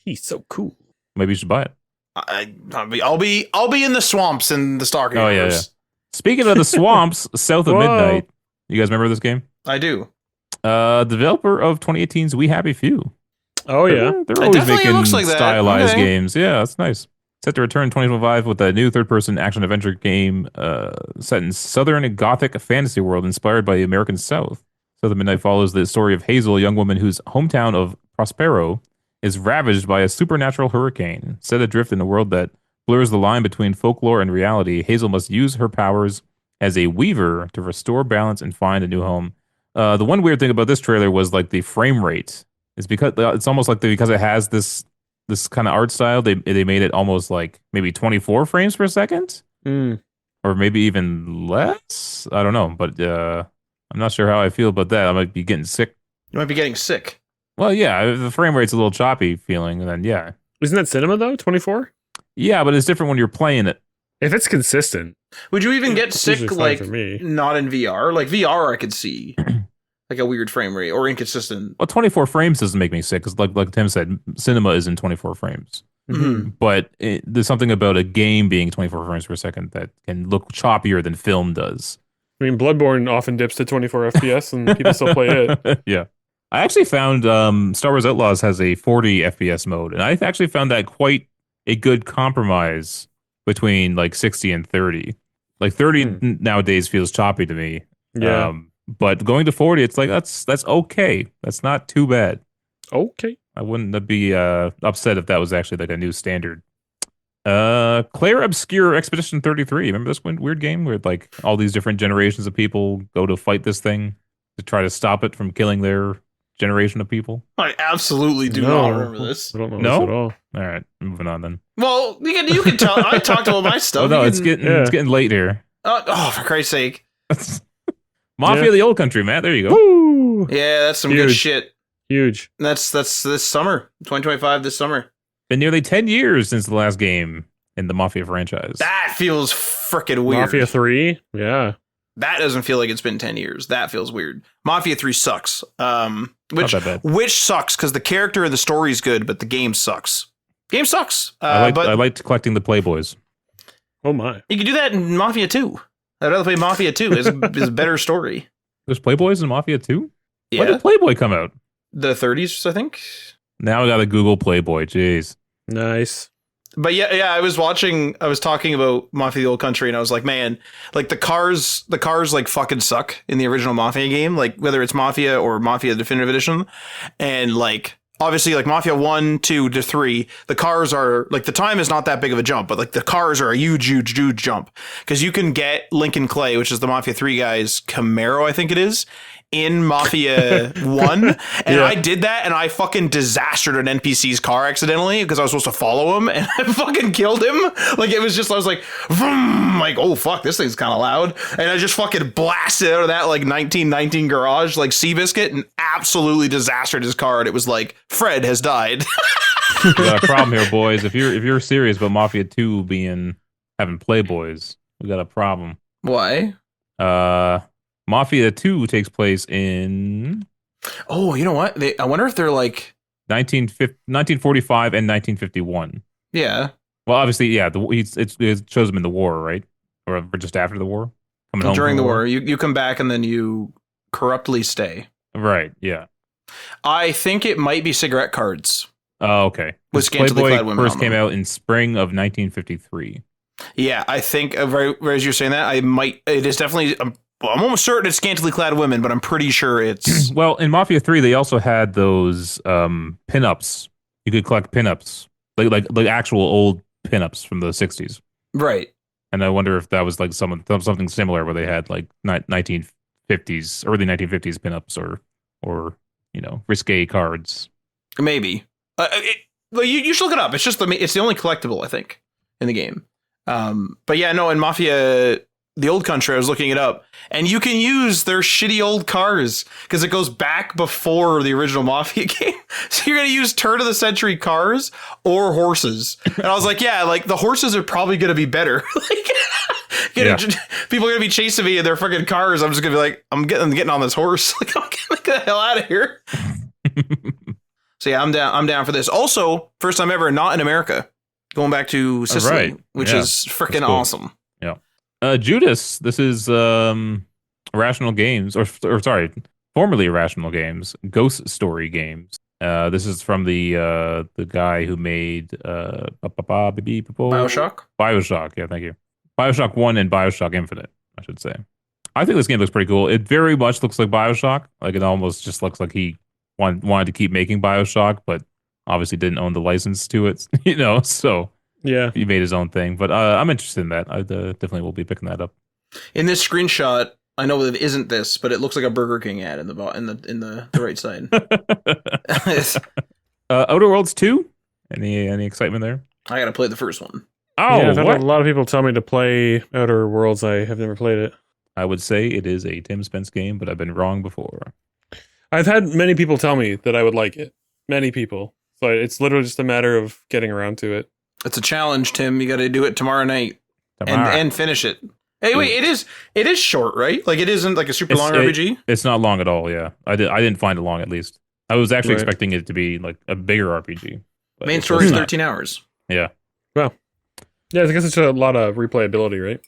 B: He's so cool.
A: Maybe you should buy it.
C: I'll be in the swamps in the Star
A: Oh, yeah,
C: universe.
A: Speaking of the swamps, South of
B: Whoa.
A: Midnight. You guys remember this game?
C: I do.
A: Developer of 2018's We Happy Few.
B: Oh, yeah.
A: They're
C: It
A: always
C: definitely
A: making
C: looks like that.
A: stylized
C: Okay.
A: games. Yeah, that's nice. Set to return in 2025 with a new third-person action-adventure game set in Southern Gothic fantasy world inspired by the American South. South of Midnight follows the story of Hazel, a young woman whose hometown of Prospero is ravaged by a supernatural hurricane. Set adrift in a world that blurs the line between folklore and reality, Hazel must use her powers as a weaver to restore balance and find a new home. The one weird thing about this trailer was like the frame rate. It's because it's almost like because it has this kind of art style, they made it almost like maybe 24 frames per second, or maybe even less. I don't know, but I'm not sure how I feel about that. I might be getting sick.
C: You might be getting sick.
A: Well, yeah, if the frame rate's a little choppy feeling, then yeah.
B: Isn't that cinema, though? 24?
A: Yeah, but it's different when you're playing it.
B: If it's consistent.
C: Would you even get
B: It's
C: sick
B: usually fine
C: like
B: for me.
C: not in VR? Like VR I could see like a weird frame rate or inconsistent.
A: Well, 24 frames doesn't make me sick because, like Tim said, cinema is in 24 frames.
C: Mhm.
A: But there's something about a game being 24 frames per second that can look choppier than film does.
B: I mean, Bloodborne often dips to 24 FPS, and people still play it.
A: Yeah. I actually found Star Wars Outlaws has a 40 FPS mode, and I actually found that quite a good compromise between like 60 and 30. Like 30 nowadays feels choppy to me.
B: Yeah.
A: But going to 40, it's like that's okay. That's not too bad.
B: Okay.
A: I wouldn't be upset if that was actually like a new standard. Claire Obscure Expedition 33. Remember this weird game where like all these different generations of people go to fight this thing to try to stop it from killing their generation of people?
C: I absolutely do not remember this.
B: I don't know
A: No?
B: this at all.
A: All right, moving on then.
C: Well, you can tell. I talked about my stuff.
A: Oh no,
C: You
A: it's
C: can-
A: getting late here.
C: for Christ's sake.
A: Mafia of the Old Country, Matt. There you go.
B: Woo!
C: Yeah, that's some good
B: Huge.
C: shit.
B: Huge.
C: That's this summer, 2025. This summer.
A: Been nearly 10 years since the last game in the Mafia franchise.
C: That feels freaking weird.
B: Mafia 3? Yeah.
C: That doesn't feel like it's been 10 years. That feels weird. Mafia 3 sucks.
A: Not that bad.
C: Which sucks because the character and the story is good, but the game sucks. Game sucks.
A: I
C: But
A: liked collecting the Playboys.
B: Oh my.
C: you can do that in Mafia 2. I'd rather play Mafia 2. It's a better story.
A: There's Playboys in Mafia 2? When
C: Yeah.
A: did Playboy come out?
C: The 30s, I think.
A: Now I gotta Google Playboy. Jeez.
B: Nice.
C: But yeah, I was talking about Mafia the Old Country, and I was like, man, like the cars like fucking suck in the original Mafia game, like whether it's Mafia or Mafia Definitive Edition. And like, obviously like Mafia 1, 2 to 3, the cars are like, the time is not that big of a jump, but like the cars are a huge jump. Cause you can get Lincoln Clay, which is the Mafia 3 guy's Camaro, I think it is, in Mafia 1. And
B: Yeah.
C: I did that and I fucking disastered an NPC's car accidentally because I was supposed to follow him and I fucking killed him. Like it was just, I was like, vroom, like, oh fuck, this thing's kind of loud. And I just fucking blasted out of that like 1919 garage, like Seabiscuit, and absolutely disastered his car. And it was like, Fred has died.
A: We got a problem here, boys. If you're serious about Mafia 2 having Playboys, we got a problem.
C: Why?
A: Mafia 2 takes place in
C: Oh, you know what? I wonder if they're like,
A: 1945 and 1951.
C: yeah.
A: Well, obviously, yeah, it shows him in the war, right? Or just after the war? Coming home
C: During
A: from
C: the war, you come back and then you corruptly stay.
A: Right, yeah.
C: I think it might be cigarette cards.
A: Oh, okay.
C: With scantily
A: Playboy
C: clad women
A: first
C: on
A: came
C: them.
A: out in spring of 1953.
C: Yeah, I think as you're saying that, it is definitely, I'm almost certain it's scantily clad women, but I'm pretty sure it's,
A: Well, in Mafia 3, they also had those pinups. You could collect pinups, like actual old pinups from the 60s.
C: right.
A: And I wonder if that was like something similar where they had like 1950s, early 1950s pinups or risque cards.
C: Maybe. You should look it up. It's just it's the only collectible, I think, in the game. But yeah, no, in Mafia the Old Country, I was looking it up, and you can use their shitty old cars because it goes back before the original Mafia game. So you're gonna use turn of the century cars or horses, and I was like, yeah, like the horses are probably gonna be better. People are gonna be chasing me in their freaking cars. I'm just gonna be like, I'm getting on this horse. Like, I'm getting the hell out of here. So yeah, I'm down for this. Also, first time ever not in America. Going back to Sicily,
A: right.
C: which
A: Yeah.
C: is freaking
A: Cool.
C: awesome.
A: Yeah. Judas, this is Irrational Games, or sorry, formerly Irrational Games, Ghost Story Games. This is from the guy who made
C: BioShock?
A: BioShock, yeah, thank you. BioShock 1 and BioShock Infinite, I should say. I think this game looks pretty cool. It very much looks like BioShock. Like it almost just looks like he wanted to keep making BioShock, but obviously didn't own the license to it, so
B: Yeah.
A: he made his own thing. But I'm interested in that. I definitely will be picking that up.
C: In this screenshot, I know that it isn't this, but it looks like a Burger King ad in the right side.
A: Outer Worlds 2? Any excitement there?
C: I gotta play the first one.
A: Oh,
B: Yeah, I've had
A: what?
B: a lot of people tell me to play Outer Worlds. I have never played it.
A: I would say it is a Tim Spence game, but I've been wrong before.
B: I've had many people tell me that I would like it. Many people. So it's literally just a matter of getting around to it.
C: It's a challenge, Tim. You got to do it tomorrow night
A: Tomorrow.
C: and finish it. Hey, wait, it is short, right? Like it isn't like a super long RPG.
A: It's not long at all. Yeah, I didn't find it long. At least I was actually
B: Right.
A: expecting it to be like a bigger RPG. But
C: Main
A: it's
C: story is
A: not.
C: 13 hours.
A: Yeah.
B: Yeah, I guess it's a lot of replayability, right?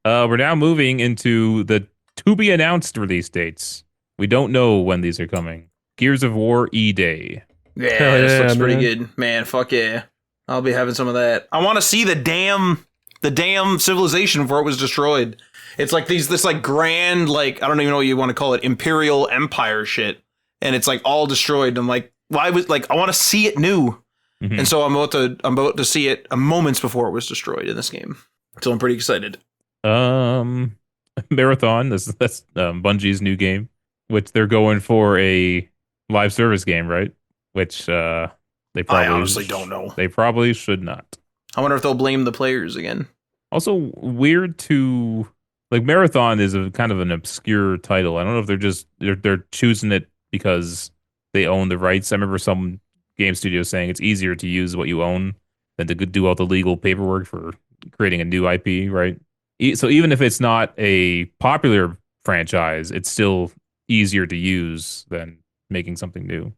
A: We're now moving into the to be announced release dates. We don't know when these are coming. Gears of War E-Day.
C: Yeah, this looks pretty good. Man, fuck yeah. I'll be having some of that. I want to see the damn civilization before it was destroyed. It's like this like grand, like, I don't even know what you want to call it, Imperial Empire shit. And it's like all destroyed. I'm like, why was like, I want to see it new. And so I'm about to see it moments before it was destroyed in this game. So I'm pretty excited.
A: Marathon, that's Bungie's new game, which they're going for a live service game, right? Which they probably,
C: I honestly don't know.
A: They probably should not.
C: I wonder if they'll blame the players again.
A: Also weird to like Marathon is a kind of an obscure title. I don't know if they're choosing it because they own the rights. I remember some game studios saying it's easier to use what you own than to do all the legal paperwork for creating a new IP, right? So even if it's not a popular franchise, it's still easier to use than making something new.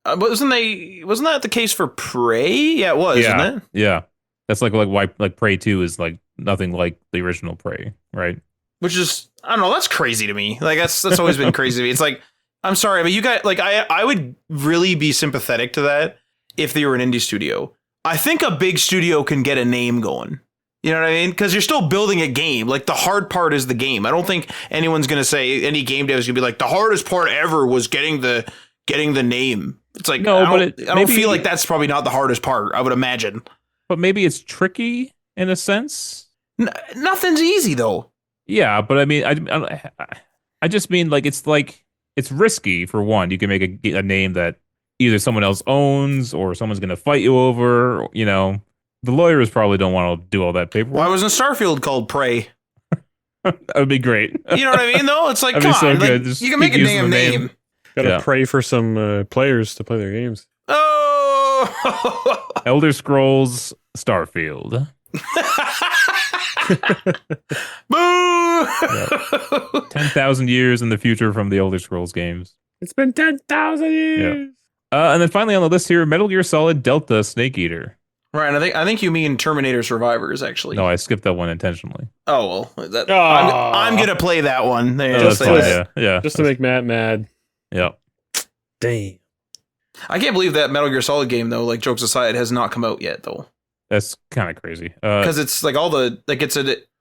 C: Wasn't that the case for Prey? Yeah, it was, isn't it?
A: Yeah. That's like why like Prey 2 is like nothing like the original Prey, right?
C: Which is, I don't know, that's crazy to me. Like that's always been crazy to me. It's like, I'm sorry, but you guys, like, I would really be sympathetic to that if they were an indie studio. I think a big studio can get a name going. You know what I mean? Because you're still building a game. Like, the hard part is the game. I don't think anyone's going to say, any game dev is going to be like, the hardest part ever was getting the name. It's like,
A: no,
C: I don't feel like that's probably not the hardest part, I would imagine.
A: But maybe it's tricky in a sense.
C: Nothing's easy, though.
A: Yeah, but I mean, I just mean it's risky for one. You can make a name that either someone else owns or someone's going to fight you over. You know, the lawyers probably don't want to do all that paperwork.
C: Why wasn't Starfield called Prey?
A: That would be great.
C: You know what I mean, though? It's like, come on. So like, you can make a damn name.
B: Gotta pray for some players to play their games.
C: Oh!
A: Elder Scrolls Starfield.
C: Boo!
A: 10,000 years in the future from the Elder Scrolls games.
B: It's been 10,000 years.
A: Yeah. And then finally on the list here, Metal Gear Solid Delta Snake Eater.
C: Right, I think you mean Terminator Survivors, actually.
A: No, I skipped that one intentionally.
C: Oh well, I'm gonna play that one.
B: Just to make Matt mad.
A: Yeah.
B: Damn.
C: I can't believe that Metal Gear Solid game, though, like, jokes aside, has not come out yet, though.
A: That's kind of crazy.
C: Because it's like all the, like,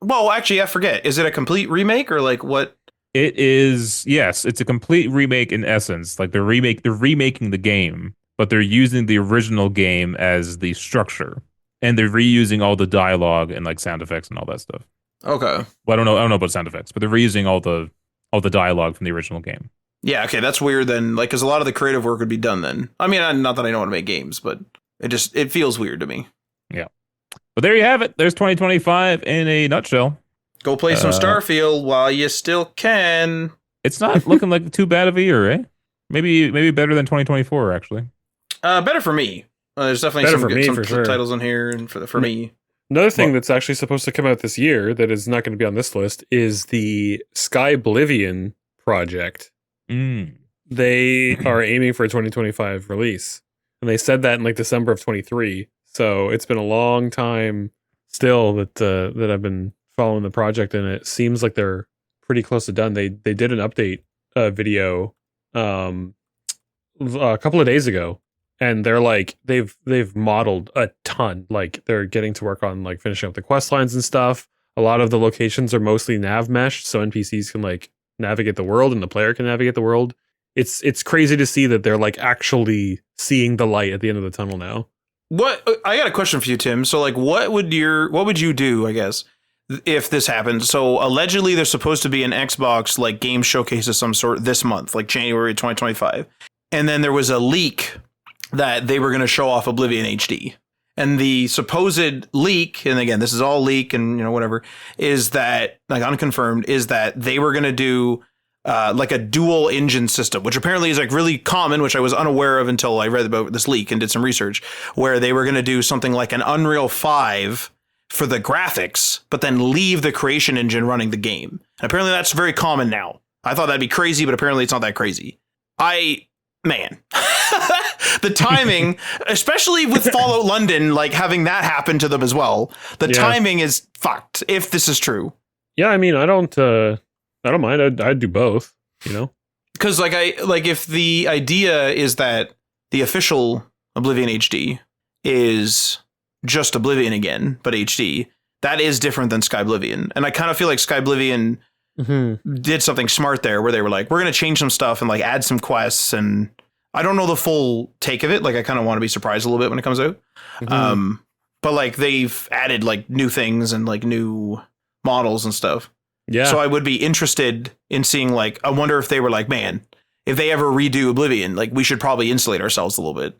C: well, actually, I forget. Is it a complete remake or like what?
A: It is, yes, it's a complete remake in essence. Like they're remaking the game, but they're using the original game as the structure. And they're reusing all the dialogue and like sound effects and all that stuff.
C: Okay.
A: Well, I don't know about sound effects, but they're reusing all the dialogue from the original game.
C: Yeah, okay, that's weird then, like, because a lot of the creative work would be done then. I mean, not that I know how to make games, but it feels weird to me.
A: Yeah. But there you have it. There's 2025 in a nutshell.
C: Go play some Starfield while you still can.
A: It's not looking like too bad of a year, eh? Maybe better than 2024, actually.
C: Better for me. There's definitely some titles in here, and for me.
B: Another thing that's actually supposed to come out this year that is not going to be on this list is the Skyblivion project. They are aiming for a 2025 release, and they said that in like December of 23. So it's been a long time still that I've been following the project, and it seems like they're pretty close to done. They did an update video a couple of days ago, and they're like they've modeled a ton. Like they're getting to work on like finishing up the quest lines and stuff. A lot of the locations are mostly nav meshed, so NPCs can like navigate the world and the player can navigate the world. It's crazy to see that they're like actually seeing the light at the end of the tunnel now.
C: What I got a question for you, Tim. So like what would you do, I guess, if this happens? So allegedly there's supposed to be an Xbox like game showcase of some sort this month, like January 2025. And then there was a leak that they were going to show off Oblivion HD. And the supposed leak, and again, this is all leak and, you know, whatever, is that, like, unconfirmed, is that they were going to do like a dual engine system, which apparently is like really common, which I was unaware of until I read about this leak and did some research, where they were going to do something like an Unreal 5 for the graphics, but then leave the creation engine running the game. And apparently that's very common now. I thought that'd be crazy, but apparently it's not that crazy. Man, the timing, especially with Fallout London, like having that happen to them as well. The timing is fucked if this is true.
B: Yeah, I mean, I don't I don't mind. I'd do both, you know?
C: Because if the idea is that the official Oblivion HD is just Oblivion again, but HD, that is different than Skyblivion. And I kind of feel like Skyblivion did something smart there where they were like, we're going to change some stuff and like add some quests. And I don't know the full take of it. Like I kind of want to be surprised a little bit when it comes out. But like they've added like new things and like new models and stuff. Yeah. So I would be interested in seeing like, I wonder if they were like, man, if they ever redo Oblivion, like we should probably insulate ourselves a little bit.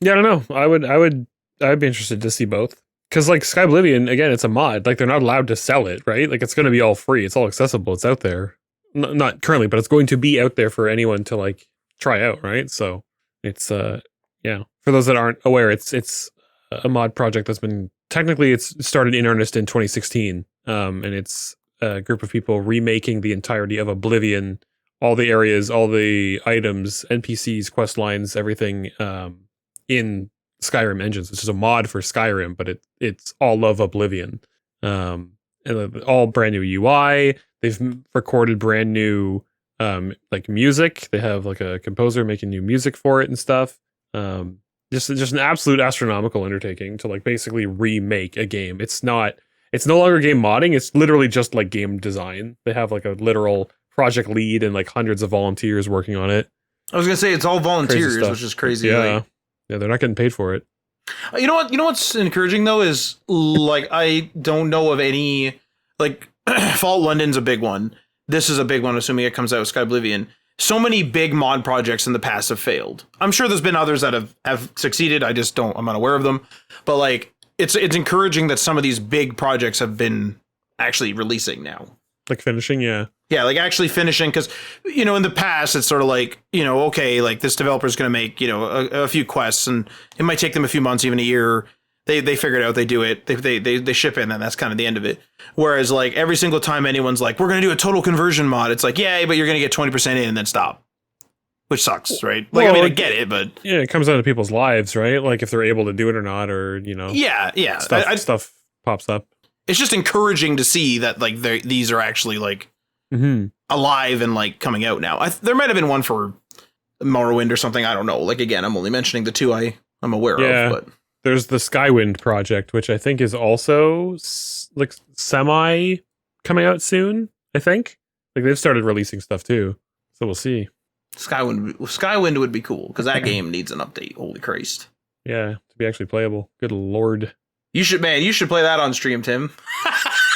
B: Yeah, I don't know. I'd be interested to see both. Because like Skyblivion, again, it's a mod. Like they're not allowed to sell it, right? Like it's going to be all free. It's all accessible. It's out there. Not currently, but it's going to be out there for anyone to like try out, right? So it's yeah. For those that aren't aware, it's a mod project that's been technically it's started in earnest in 2016, and it's a group of people remaking the entirety of Oblivion, all the areas, all the items, NPCs, quest lines, everything in Skyrim engines. It's just a mod for Skyrim, but it's all of Oblivion, and all brand new UI. They've recorded brand new like music. They have like a composer making new music for it and stuff. Just an absolute astronomical undertaking to like basically remake a game. It's no longer game modding. It's literally just like game design. They have like a literal project lead and like hundreds of volunteers working on it.
C: I was gonna say it's all volunteers, which is crazy.
B: Yeah,
C: like,
B: yeah, they're not getting paid for it.
C: You know what? You know what's encouraging though is like I don't know of any like Fallout London's a big one. This is a big one, assuming it comes out with Skyblivion. So many big mod projects in the past have failed. I'm sure there's been others that have succeeded. I'm not aware of them. But like it's encouraging that some of these big projects have been actually releasing now.
B: Like finishing, yeah.
C: Yeah, like actually finishing, because, you know, in the past, it's sort of like, you know, okay, like this developer's going to make, you know, a few quests and it might take them a few months, even a year. They figure it out, they do it, they ship it, and then that's kind of the end of it. Whereas like every single time anyone's like, we're going to do a total conversion mod, it's like, yay, but you're going to get 20% in and then stop. Which sucks, right? Like, well, I mean, I get it, but...
B: Yeah, it comes down to people's lives, right? Like if they're able to do it or not, or, you know...
C: Yeah.
B: Stuff pops up.
C: It's just encouraging to see that like these are actually like alive and like coming out now. There might have been one for Morrowind or something. I don't know. Like, again, I'm only mentioning the two I'm aware of. But
B: there's the Skywind project, which I think is also like semi coming out soon. I think like they've started releasing stuff too. So we'll see.
C: Skywind would be cool because that game needs an update. Holy Christ.
B: Yeah, to be actually playable. Good Lord.
C: You should play that on stream, Tim.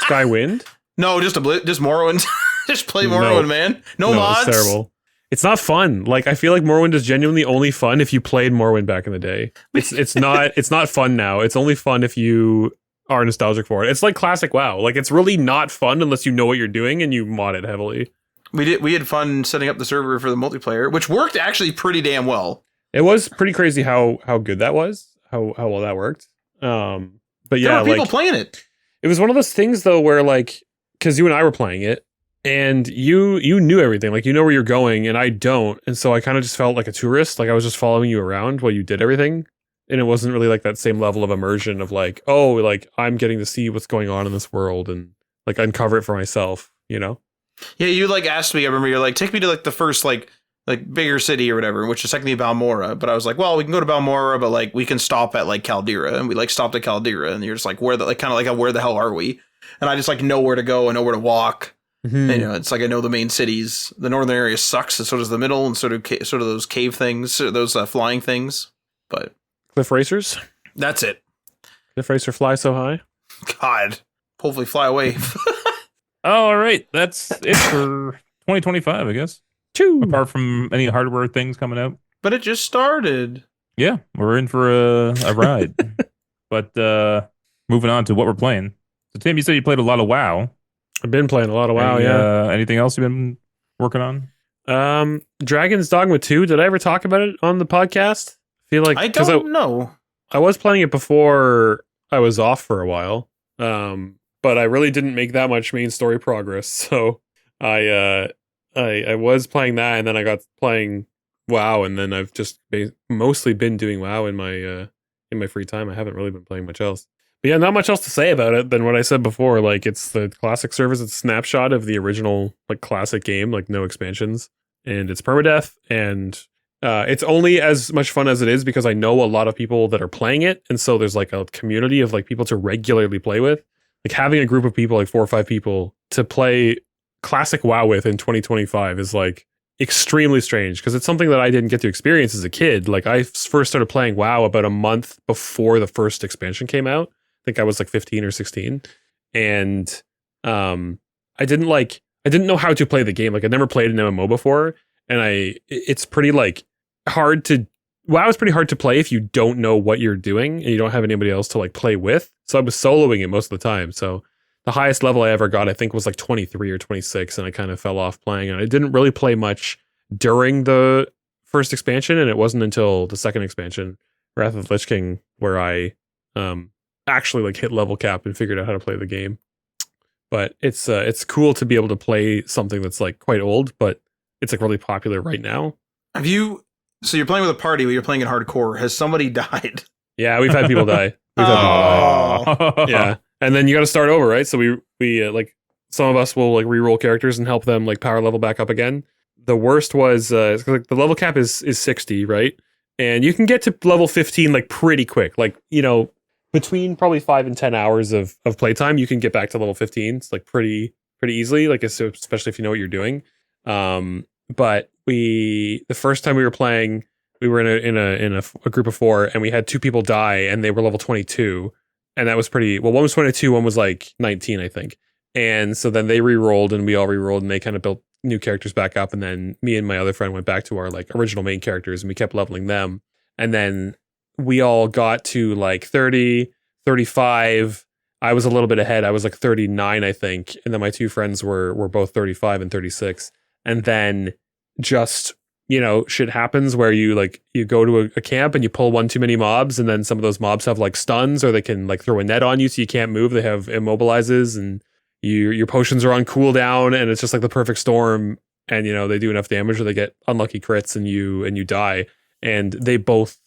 B: Skywind?
C: No, just Morrowind. Just play Morrowind, man. No mods.
B: It's terrible. It's not fun. Like I feel like Morrowind is genuinely only fun if you played Morrowind back in the day. It's not fun now. It's only fun if you are nostalgic for it. It's like classic WoW. Like it's really not fun unless you know what you're doing and you mod it heavily.
C: We had fun setting up the server for the multiplayer, which worked actually pretty damn well.
B: It was pretty crazy how good that was. How well that worked. But yeah,
C: there were people playing it.
B: It was one of those things though where like, because you and I were playing it and you knew everything, like you know where you're going and I don't, and so I kind of just felt like a tourist, like I was just following you around while you did everything, and it wasn't really like that same level of immersion of like, oh, like I'm getting to see what's going on in this world and like uncover it for myself, you know?
C: Yeah, you like asked me, I remember you're like, take me to like the first like bigger city or whatever, which is technically Balmora. But I was like, well, we can go to Balmora, but like we can stop at like Caldera, and we like stopped at Caldera, and you're just like, where the hell are we? And I just like know where to go and know where to walk. And, you know, it's like I know the main cities. The northern area sucks, and so does the middle, and sort of those cave things, those flying things. But
B: Cliff Racers.
C: That's it.
B: Cliff Racer fly so high.
C: God, hopefully fly away.
A: All right, that's it for 2025, I guess. Apart from any hardware things coming out.
C: But it just started.
A: Yeah, we're in for a ride. But moving on to what we're playing. So Tim, you said you played a lot of WoW.
B: I've been playing a lot of WoW, yeah.
A: Anything else you've been working on?
B: Dragon's Dogma 2. Did I ever talk about it on the podcast? I feel like
C: I don't know.
B: I was playing it before I was off for a while. But I really didn't make that much main story progress. So I was playing that, and then I got playing WoW, and then I've just mostly been doing WoW in my free time. I haven't really been playing much else. Yeah, not much else to say about it than what I said before. Like, it's the classic servers. It's a snapshot of the original, like, classic game, like, no expansions. And it's permadeath. And it's only as much fun as it is because I know a lot of people that are playing it. And so there's, like, a community of, like, people to regularly play with. Like, having a group of people, like 4 or 5 people, to play classic WoW with in 2025 is, like, extremely strange because it's something that I didn't get to experience as a kid. Like, I first started playing WoW about a month before the first expansion came out. I think I was like 15 or 16, and I didn't know how to play the game. Like, I'd never played an MMO before, and it's pretty like hard to WoW is pretty hard to play if you don't know what you're doing and you don't have anybody else to like play with. So I was soloing it most of the time. So the highest level I ever got, I think, was like 23 or 26, and I kind of fell off playing. And I didn't really play much during the first expansion, and it wasn't until the second expansion, Wrath of the Lich King, where I actually like hit level cap and figured out how to play the game. But it's cool to be able to play something that's like quite old, but it's like really popular right now.
C: So you're playing with a party, but you're playing in hardcore. Has somebody died?
B: Yeah, we've had people die. Yeah, and then you got to start over, right? So we like some of us will like reroll characters and help them like power level back up again. The worst was like the level cap is 60, right? And you can get to level 15 like pretty quick. Like, you know, between probably 5 and 10 hours of playtime, you can get back to level 15. It's like pretty easily, like especially if you know what you're doing. But the first time we were playing, we were in a group of 4, and we had 2 people die, and they were level 22, and that was pretty. Well, one was 22, one was like 19, I think. And so then they re-rolled, and we all re-rolled, and they kind of built new characters back up, and then me and my other friend went back to our like original main characters, and we kept leveling them, and then we all got to like 30, 35. I was a little bit ahead. I was like 39, I think. And then my 2 friends were both 35 and 36. And then just, you know, shit happens where you go to a camp and you pull one too many mobs, and then some of those mobs have like stuns, or they can like throw a net on you so you can't move. They have immobilizes, and your potions are on cooldown, and it's just like the perfect storm. And, you know, they do enough damage, or they get unlucky crits and you die. And they both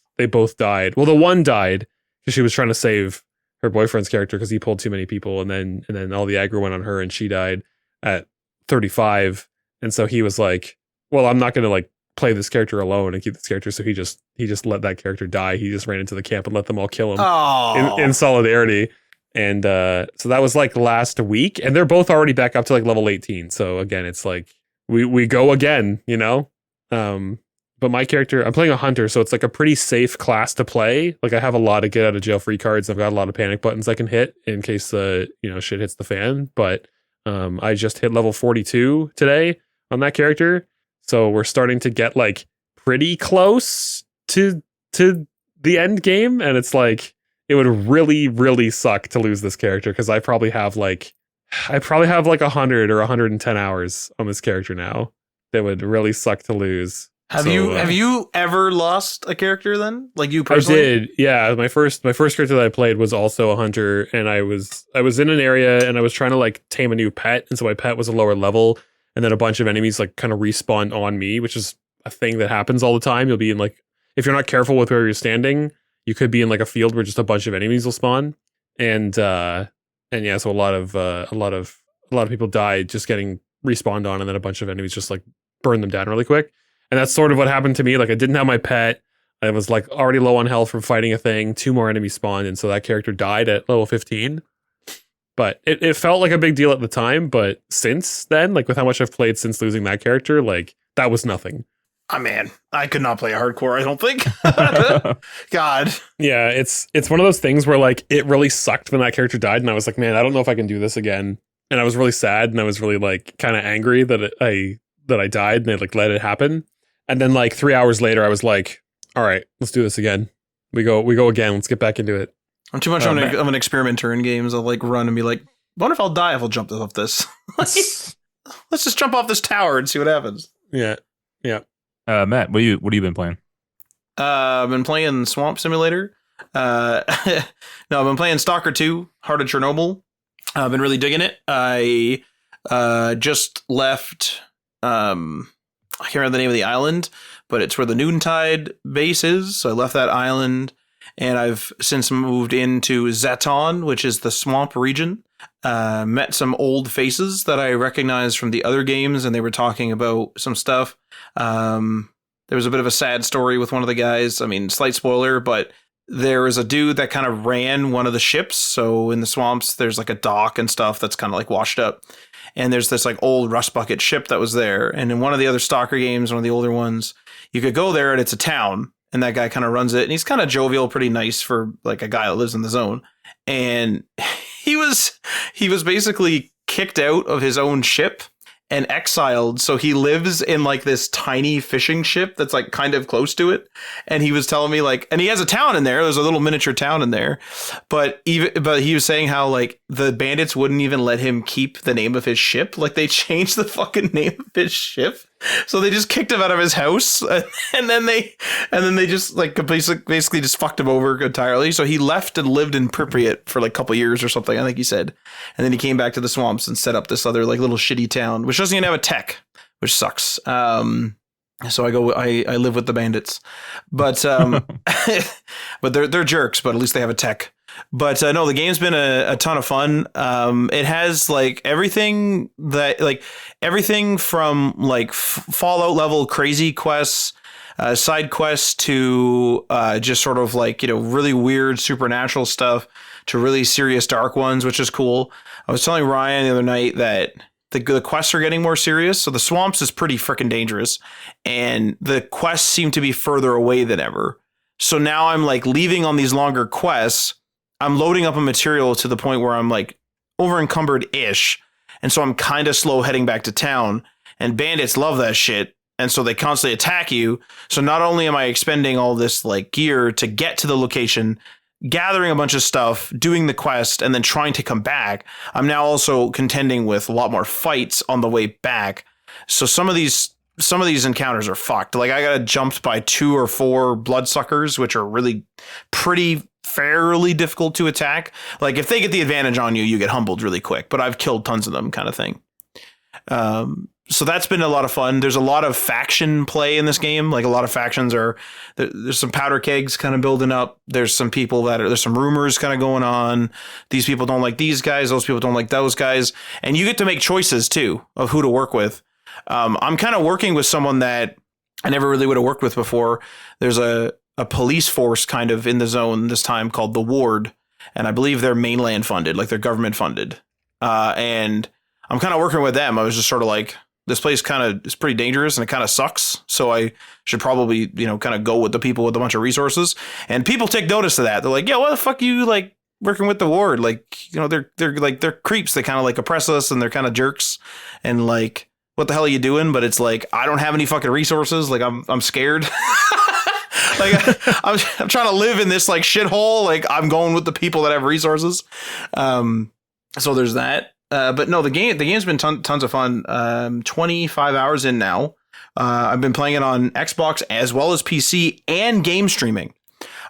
B: died. Well, the one died because she was trying to save her boyfriend's character because he pulled too many people, and then all the aggro went on her, and she died at 35. And so he was like, well, I'm not going to like play this character alone and keep this character. So he just let that character die. He just ran into the camp and let them all kill him in solidarity. And so that was like last week, and they're both already back up to like level 18. So again, it's like we go again, you know? But my character, I'm playing a hunter, so it's like a pretty safe class to play. Like, I have a lot of get out of jail free cards. I've got a lot of panic buttons I can hit in case shit hits the fan. But I just hit level 42 today on that character, so we're starting to get like pretty close to the end game, and it's like it would really, really suck to lose this character because I probably have like 100 or 110 hours on this character now. That would really suck to lose.
C: Have you ever lost a character then? Like you personally?
B: I did. Yeah, my first character that I played was also a hunter, and I was in an area, and I was trying to like tame a new pet, and so my pet was a lower level, and then a bunch of enemies like kind of respawned on me, which is a thing that happens all the time. You'll be in like, if you're not careful with where you're standing, you could be in like a field where just a bunch of enemies will spawn, and yeah, so a lot of people died just getting respawned on, and then a bunch of enemies just like burn them down really quick. And that's sort of what happened to me. Like, I didn't have my pet. I was like already low on health from fighting a thing. 2 more enemies spawned, and so that character died at level 15. But it felt like a big deal at the time. But since then, like with how much I've played since losing that character, like that was nothing.
C: Oh man, I could not play hardcore, I don't think. God.
B: Yeah, it's one of those things where like it really sucked when that character died, and I was like, man, I don't know if I can do this again. And I was really sad, and I was really like kind of angry that I died, and they like let it happen. And then like 3 hours later, I was like, all right, let's do this again. We go again. Let's get back into it.
C: I'm too much of an experimenter in games. I'll like run and be like, I wonder if I'll die if I'll jump off this. Let's just jump off this tower and see what happens.
B: Yeah.
A: Matt, what have you been playing?
C: I've been playing Swamp Simulator. No, I've been playing Stalker 2, Heart of Chernobyl. I've been really digging it. I just left... I can't remember the name of the island, but it's where the Noontide base is. So I left that island, and I've since moved into Zaton, which is the swamp region. Met some old faces that I recognized from the other games, and they were talking about some stuff. There was a bit of a sad story with one of the guys. I mean, slight spoiler, but there was a dude that kind of ran one of the ships. So in the swamps, there's like a dock and stuff that's kind of like washed up. And there's this like old rust bucket ship that was there. And in one of the other Stalker games, one of the older ones, you could go there and it's a town. And that guy kind of runs it. And he's kind of jovial, pretty nice for like a guy that lives in the zone. And he was basically kicked out of his own ship and exiled. So he lives in like this tiny fishing ship that's like kind of close to it. And he was telling me like, and he has a town in there. There's a little miniature town in there. But he was saying how like the bandits wouldn't even let him keep the name of his ship. Like they changed the fucking name of his ship. So they just kicked him out of his house, and then they just like basically just fucked him over entirely. So he left and lived in Pripyat for like a couple years or something, I think he said. And then he came back to the swamps and set up this other like little shitty town, which doesn't even have a tech, which sucks. So I live with the bandits, but but they're jerks, but at least they have a tech. But no, the game's been a ton of fun. It has like everything from like Fallout level crazy quests, side quests to just sort of like, you know, really weird supernatural stuff to really serious dark ones, which is cool. I was telling Ryan the other night that the quests are getting more serious. So the swamps is pretty freaking dangerous, and the quests seem to be further away than ever. So now I'm like leaving on these longer quests. I'm loading up a material to the point where I'm like over encumbered ish. And so I'm kind of slow heading back to town, and bandits love that shit. And so they constantly attack you. So not only am I expending all this like gear to get to the location, gathering a bunch of stuff, doing the quest, and then trying to come back, I'm now also contending with a lot more fights on the way back. So some of these encounters are fucked. Like I got jumped by 2 or 4 bloodsuckers, which are really pretty fairly difficult to attack. Like if they get the advantage on you, you get humbled really quick, but I've killed tons of them kind of thing. So that's been a lot of fun. There's a lot of faction play in this game. Like a lot of factions there's some powder kegs kind of building up. There's some people there's some rumors kind of going on. These people don't like these guys. Those people don't like those guys. And you get to make choices too of who to work with. I'm kind of working with someone that I never really would have worked with before. There's a police force kind of in the zone this time called the Ward. And I believe they're mainland funded, like they're government funded. And I'm kind of working with them. I was just sort of like, this place kind of is pretty dangerous and it kind of sucks. So I should probably, you know, kind of go with the people with a bunch of resources. And people take notice of that. They're like, yeah, what the fuck you like working with the Ward? Like, you know, they're creeps. They kind of like oppress us and they're kind of jerks. And like, what the hell are you doing? But it's like, I don't have any fucking resources. Like I'm scared. Like I'm trying to live in this like shithole. Like I'm going with the people that have resources. So there's that. But no, the game's been tons of fun. 25 hours in now. I've been playing it on Xbox as well as PC and game streaming.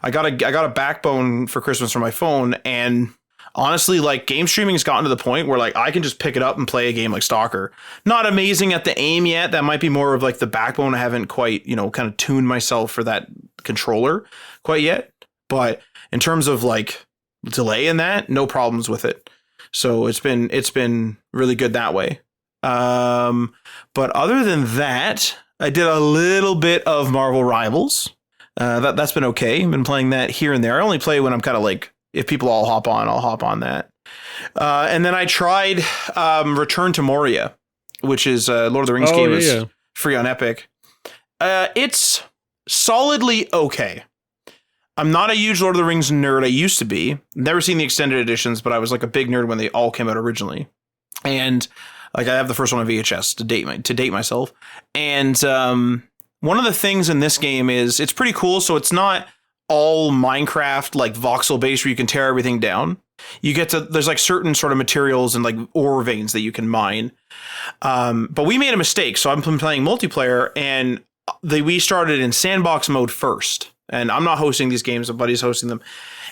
C: I got a backbone for Christmas for my phone, and honestly, like game streaming has gotten to the point where like I can just pick it up and play a game like Stalker. Not amazing at the aim yet. That might be more of like the backbone. I haven't quite, you know, kind of tuned myself for that controller quite yet. But in terms of like delay in that, no problems with it. So it's been really good that way. But other than that, I did a little bit of Marvel Rivals. That's been okay. I've been playing that here and there. I only play when I'm kind of like, if people all hop on, I'll hop on that. And then I tried Return to Moria, which is a Lord of the Rings game. Is free on Epic. It's solidly okay. I'm not a huge Lord of the Rings nerd. I used to be. Never seen the extended editions, but I was like a big nerd when they all came out originally. And like I have the first one on VHS to date myself. And one of the things in this game is it's pretty cool. So it's not all Minecraft like voxel based where you can tear everything down. You get to, there's like certain sort of materials and like ore veins that you can mine. But we made a mistake. So I'm playing multiplayer, and we started in sandbox mode first. And I'm not hosting these games, a buddy's hosting them.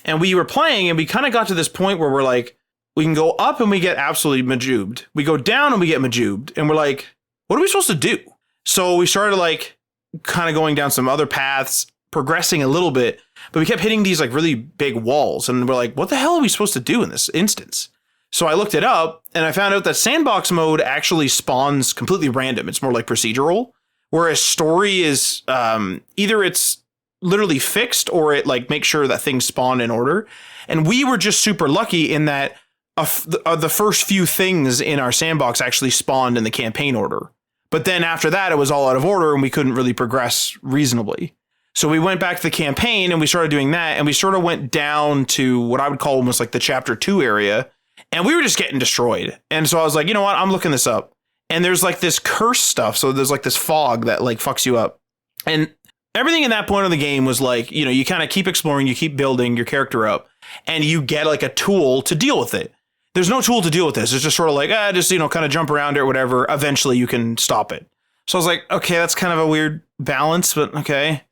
C: And we were playing, and we kind of got to this point where we're like, we can go up and we get absolutely majubed. We go down and we get majubed. And we're like, what are we supposed to do? So we started like kind of going down some other paths, progressing a little bit, but we kept hitting these like really big walls, and we're like, what the hell are we supposed to do in this instance? So I looked it up, and I found out that sandbox mode actually spawns completely random. It's more like procedural, whereas story is either it's literally fixed or it like makes sure that things spawn in order. And we were just super lucky in that the first few things in our sandbox actually spawned in the campaign order. But then after that, it was all out of order and we couldn't really progress reasonably. So we went back to the campaign and we started doing that. And we sort of went down to what I would call almost like the chapter 2 area. And we were just getting destroyed. And so I was like, you know what? I'm looking this up. And there's like this curse stuff. So there's like this fog that like fucks you up. And everything in that point of the game was like, you know, you kind of keep exploring, you keep building your character up, and you get like a tool to deal with it. There's no tool to deal with this. It's just sort of like, just, you know, kind of jump around it or whatever. Eventually you can stop it. So I was like, okay, that's kind of a weird balance, but okay.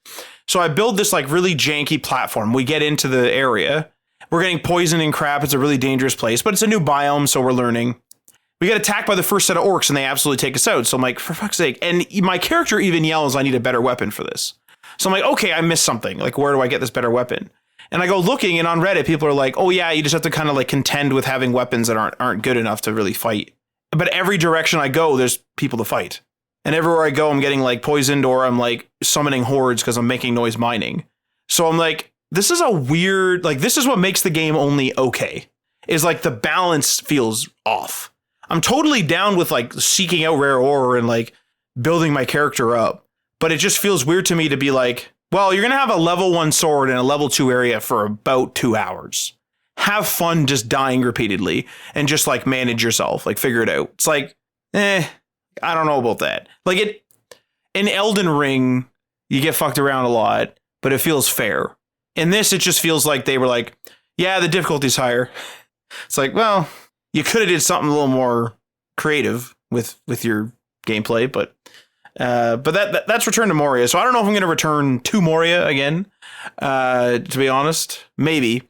C: So I build this like really janky platform. We get into the area. We're getting poisoned and crap. It's a really dangerous place, but it's a new biome, so we're learning. We get attacked by the first set of orcs and they absolutely take us out. So I'm like, for fuck's sake. And my character even yells, I need a better weapon for this. So I'm like, okay, I missed something. Like, where do I get this better weapon? And I go looking, and on Reddit, people are like, oh yeah, you just have to kind of like contend with having weapons that aren't good enough to really fight. But every direction I go, there's people to fight. And everywhere I go, I'm getting like poisoned or I'm like summoning hordes because I'm making noise mining. So I'm like, this is a weird, like, this is what makes the game only okay, is like the balance feels off. I'm totally down with like seeking out rare ore and like building my character up. But it just feels weird to me to be like, well, you're going to have a level 1 sword in a level 2 area for about 2 hours. Have fun just dying repeatedly and just like manage yourself, like figure it out. It's like, I don't know about that. Like in Elden Ring, you get fucked around a lot, but it feels fair. In this, it just feels like they were like, yeah, the difficulty's higher. It's like, well, you could have did something a little more creative with your gameplay, but that's Return to Moria. So I don't know if I'm going to return to Moria again, to be honest.Maybe.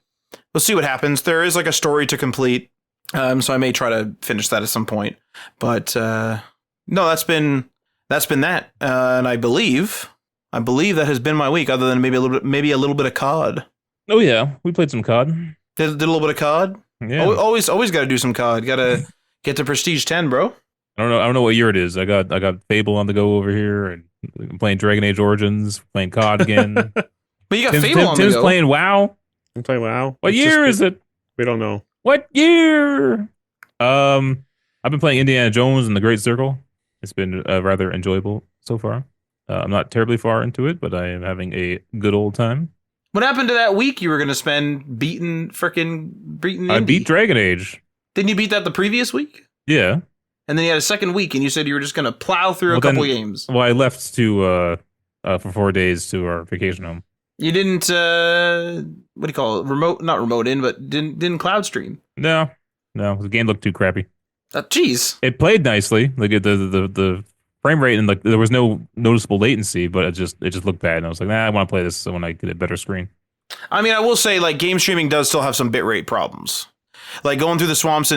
C: We'll see what happens. There is like a story to complete, so I may try to finish that at some point. But no, that's been that, and I believe that has been my week. Other than maybe a little bit of COD.
A: Oh yeah, we played some COD.
C: Did a little bit of COD.
A: Yeah.
C: Always got to do some COD. Got to get to Prestige 10, bro.
A: I don't know what year it is. I got Fable on the go over here, and I'm playing Dragon Age Origins, playing COD again.
C: But you got Fable on the go.
A: Tim's playing WoW.
B: I'm playing WoW.
A: What year is it?
B: We don't know.
A: What year? I've been playing Indiana Jones and the Great Circle. It's been rather enjoyable so far. I'm not terribly far into it, but I am having a good old time.
C: What happened to that week you were going to spend beating Indy?
A: I beat Dragon Age.
C: Didn't you beat that the previous week?
A: Yeah.
C: And then you had a second week, and you said you were just going to plow through a couple of games.
A: Well, I left to for 4 days to our vacation home. You
C: didn't, what do you call it? Not remote in, but didn't cloud stream.
A: No, the game looked too crappy.
C: Jeez.
A: It played nicely. Like the frame rate and like there was no noticeable latency, but it just looked bad. And I was like, I want to play this when I get a better screen.
C: I mean, I will say like game streaming does still have some bitrate problems. Like going through the swamps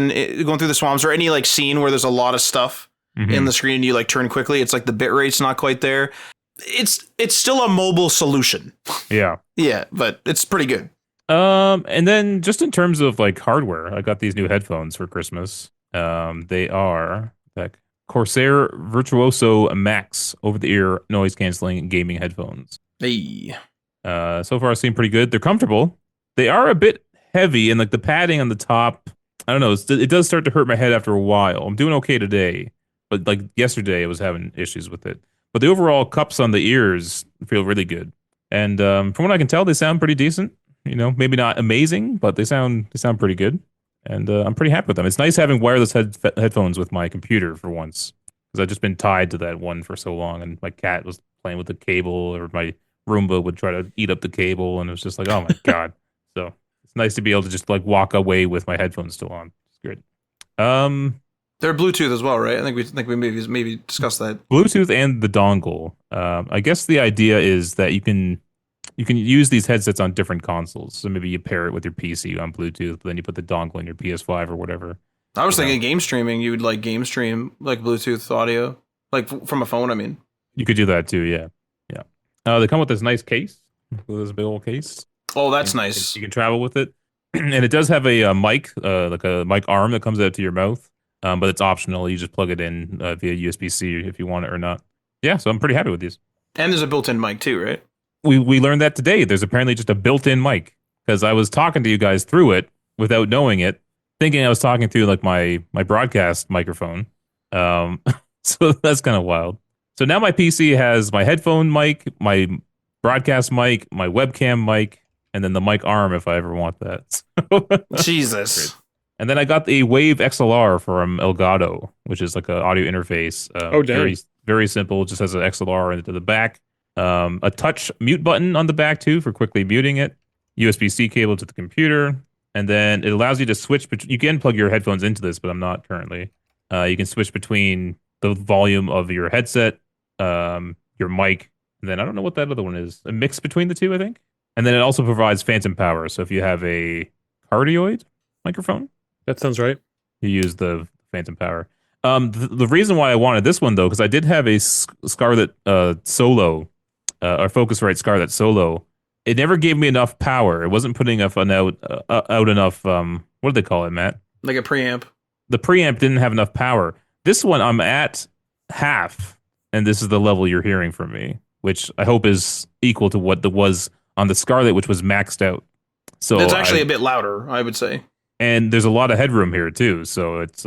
C: or any like scene where there's a lot of stuff in the screen and you like turn quickly. It's like the bitrate's not quite there. It's still a mobile solution.
A: Yeah.
C: Yeah, but it's pretty good.
A: And then just in terms of like hardware, I got these new headphones for Christmas. They are like Corsair Virtuoso Max over-the-ear noise-canceling gaming headphones.
C: Hey.
A: So far, it seem pretty good. They're comfortable. They are a bit heavy, and like the padding on the top, I don't know. It does start to hurt my head after a while. I'm doing okay today, but like yesterday, I was having issues with it. But the overall cups on the ears feel really good, and from what I can tell, they sound pretty decent. You know, maybe not amazing, but they sound pretty good. And I'm pretty happy with them. It's nice having wireless headphones with my computer for once, because I've just been tied to that one for so long. And my cat was playing with the cable, or my Roomba would try to eat up the cable, and it was just like, oh my god. So it's nice to be able to just like walk away with my headphones still on. It's great.
C: They're Bluetooth as well, right? I think we maybe discussed that.
A: Bluetooth and the dongle. I guess the idea is that you can use these headsets on different consoles. So maybe you pair it with your PC on Bluetooth, then you put the dongle in your PS5 or whatever.
C: I was thinking game streaming. You would like game stream like Bluetooth audio, like from a phone. I mean,
A: you could do that too. Yeah. They come with this nice case. with this big old case.
C: Oh, that's
A: And
C: nice.
A: You can travel with it, and it does have a mic, like a mic arm that comes out to your mouth, but it's optional. You just plug it in via USB-C if you want it or not. Yeah, so I'm pretty happy with these.
C: And there's a built-in mic too, right?
A: We learned that today. There's apparently just a built-in mic because I was talking to you guys through it without knowing it, thinking I was talking through like my broadcast microphone. So that's kind of wild. So now my PC has my headphone mic, my broadcast mic, my webcam mic, and then the mic arm if I ever want that.
C: Jesus.
A: Great. And then I got the Wave XLR from Elgato, which is like an audio interface.
B: Damn.
A: Very, very simple. Just has an XLR into the back. A touch mute button on the back too for quickly muting it. USB-C cable to the computer. And then it allows you to switch. You can plug your headphones into this, but I'm not currently. You can switch between the volume of your headset, your mic, and then I don't know what that other one is. A mix between the two, I think. And then it also provides phantom power. So if you have a cardioid microphone,
B: that sounds right.
A: You use the phantom power. The reason why I wanted this one though, because I did have a Scarlett Solo, or Focusrite Scarlett Solo. It never gave me enough power. It wasn't putting out enough. What do they call it, Matt?
C: Like a preamp.
A: The preamp didn't have enough power. This one I'm at half, and this is the level you're hearing from me, which I hope is equal to what was on the Scarlett, which was maxed out. So
C: it's actually a bit louder, I would say.
A: And there's a lot of headroom here too, so it's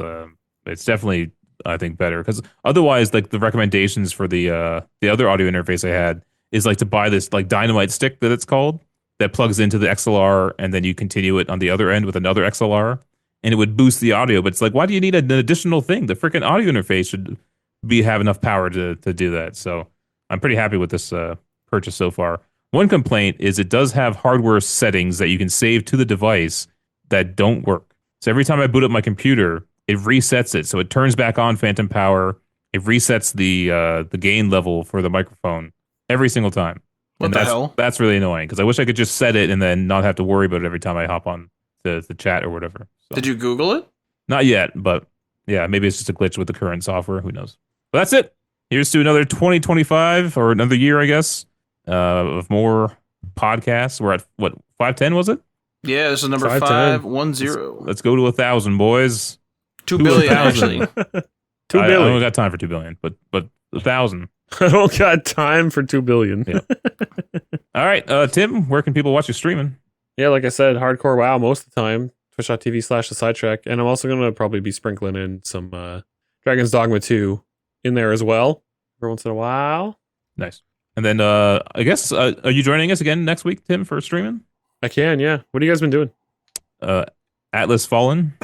A: definitely I think better because otherwise, like the recommendations for the other audio interface I had is like to buy this like dynamite stick that it's called that plugs into the XLR and then you continue it on the other end with another XLR and it would boost the audio. But it's like, why do you need an additional thing? The freaking audio interface should have enough power to do that. So I'm pretty happy with this purchase so far. One complaint is it does have hardware settings that you can save to the device that don't work. So every time I boot up my computer, it resets it. So it turns back on phantom power. It resets the gain level for the microphone every single time.
C: What the hell?
A: That's really annoying because I wish I could just set it and then not have to worry about it every time I hop on the chat or whatever. So,
C: did you Google it?
A: Not yet, but yeah, maybe it's just a glitch with the current software. Who knows? But that's it. Here's to another 2025 or another year, I guess, of more podcasts. We're at what, 510 was it?
C: Yeah, this is number 510.
A: Let's go to 1,000, boys.
C: 2 billion, actually.
B: 2 billion.
A: I don't got time for 2 billion, but 1,000.
B: I don't got time for 2 billion.
A: Yeah. All right, Tim, where can people watch you streaming?
B: Yeah, like I said, hardcore WoW most of the time. Twitch.tv/the sidetrack. And I'm also going to probably be sprinkling in some Dragon's Dogma 2 in there as well every once in a while.
A: Nice. And then I guess, are you joining us again next week, Tim, for streaming?
B: I can, yeah. What have you guys been doing?
A: Atlas Fallen.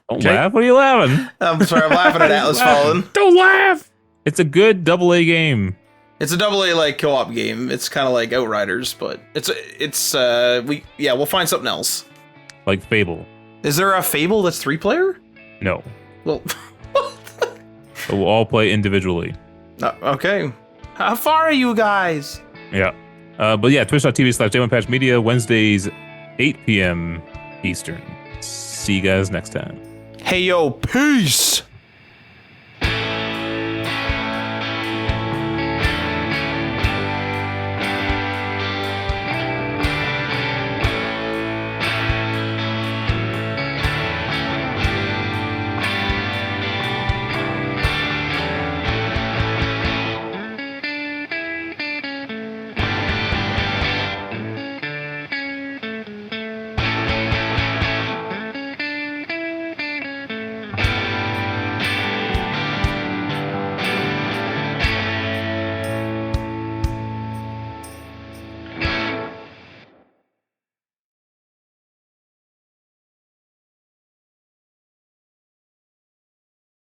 A: Don't laugh. What are you laughing?
C: I'm sorry, I'm laughing at Atlas Fallen.
B: Don't laugh!
A: It's a good AA game.
C: It's a AA like co-op game. It's kind of like Outriders, but we'll find something else.
A: Like Fable.
C: Is there a Fable that's 3-player?
A: No.
C: Well,
A: We'll all play individually.
C: Okay. How far are you guys?
A: Yeah. But yeah, twitch.tv/Day1PatchMedia, Wednesdays, 8 p.m. Eastern. See you guys next time.
C: Hey, yo, peace!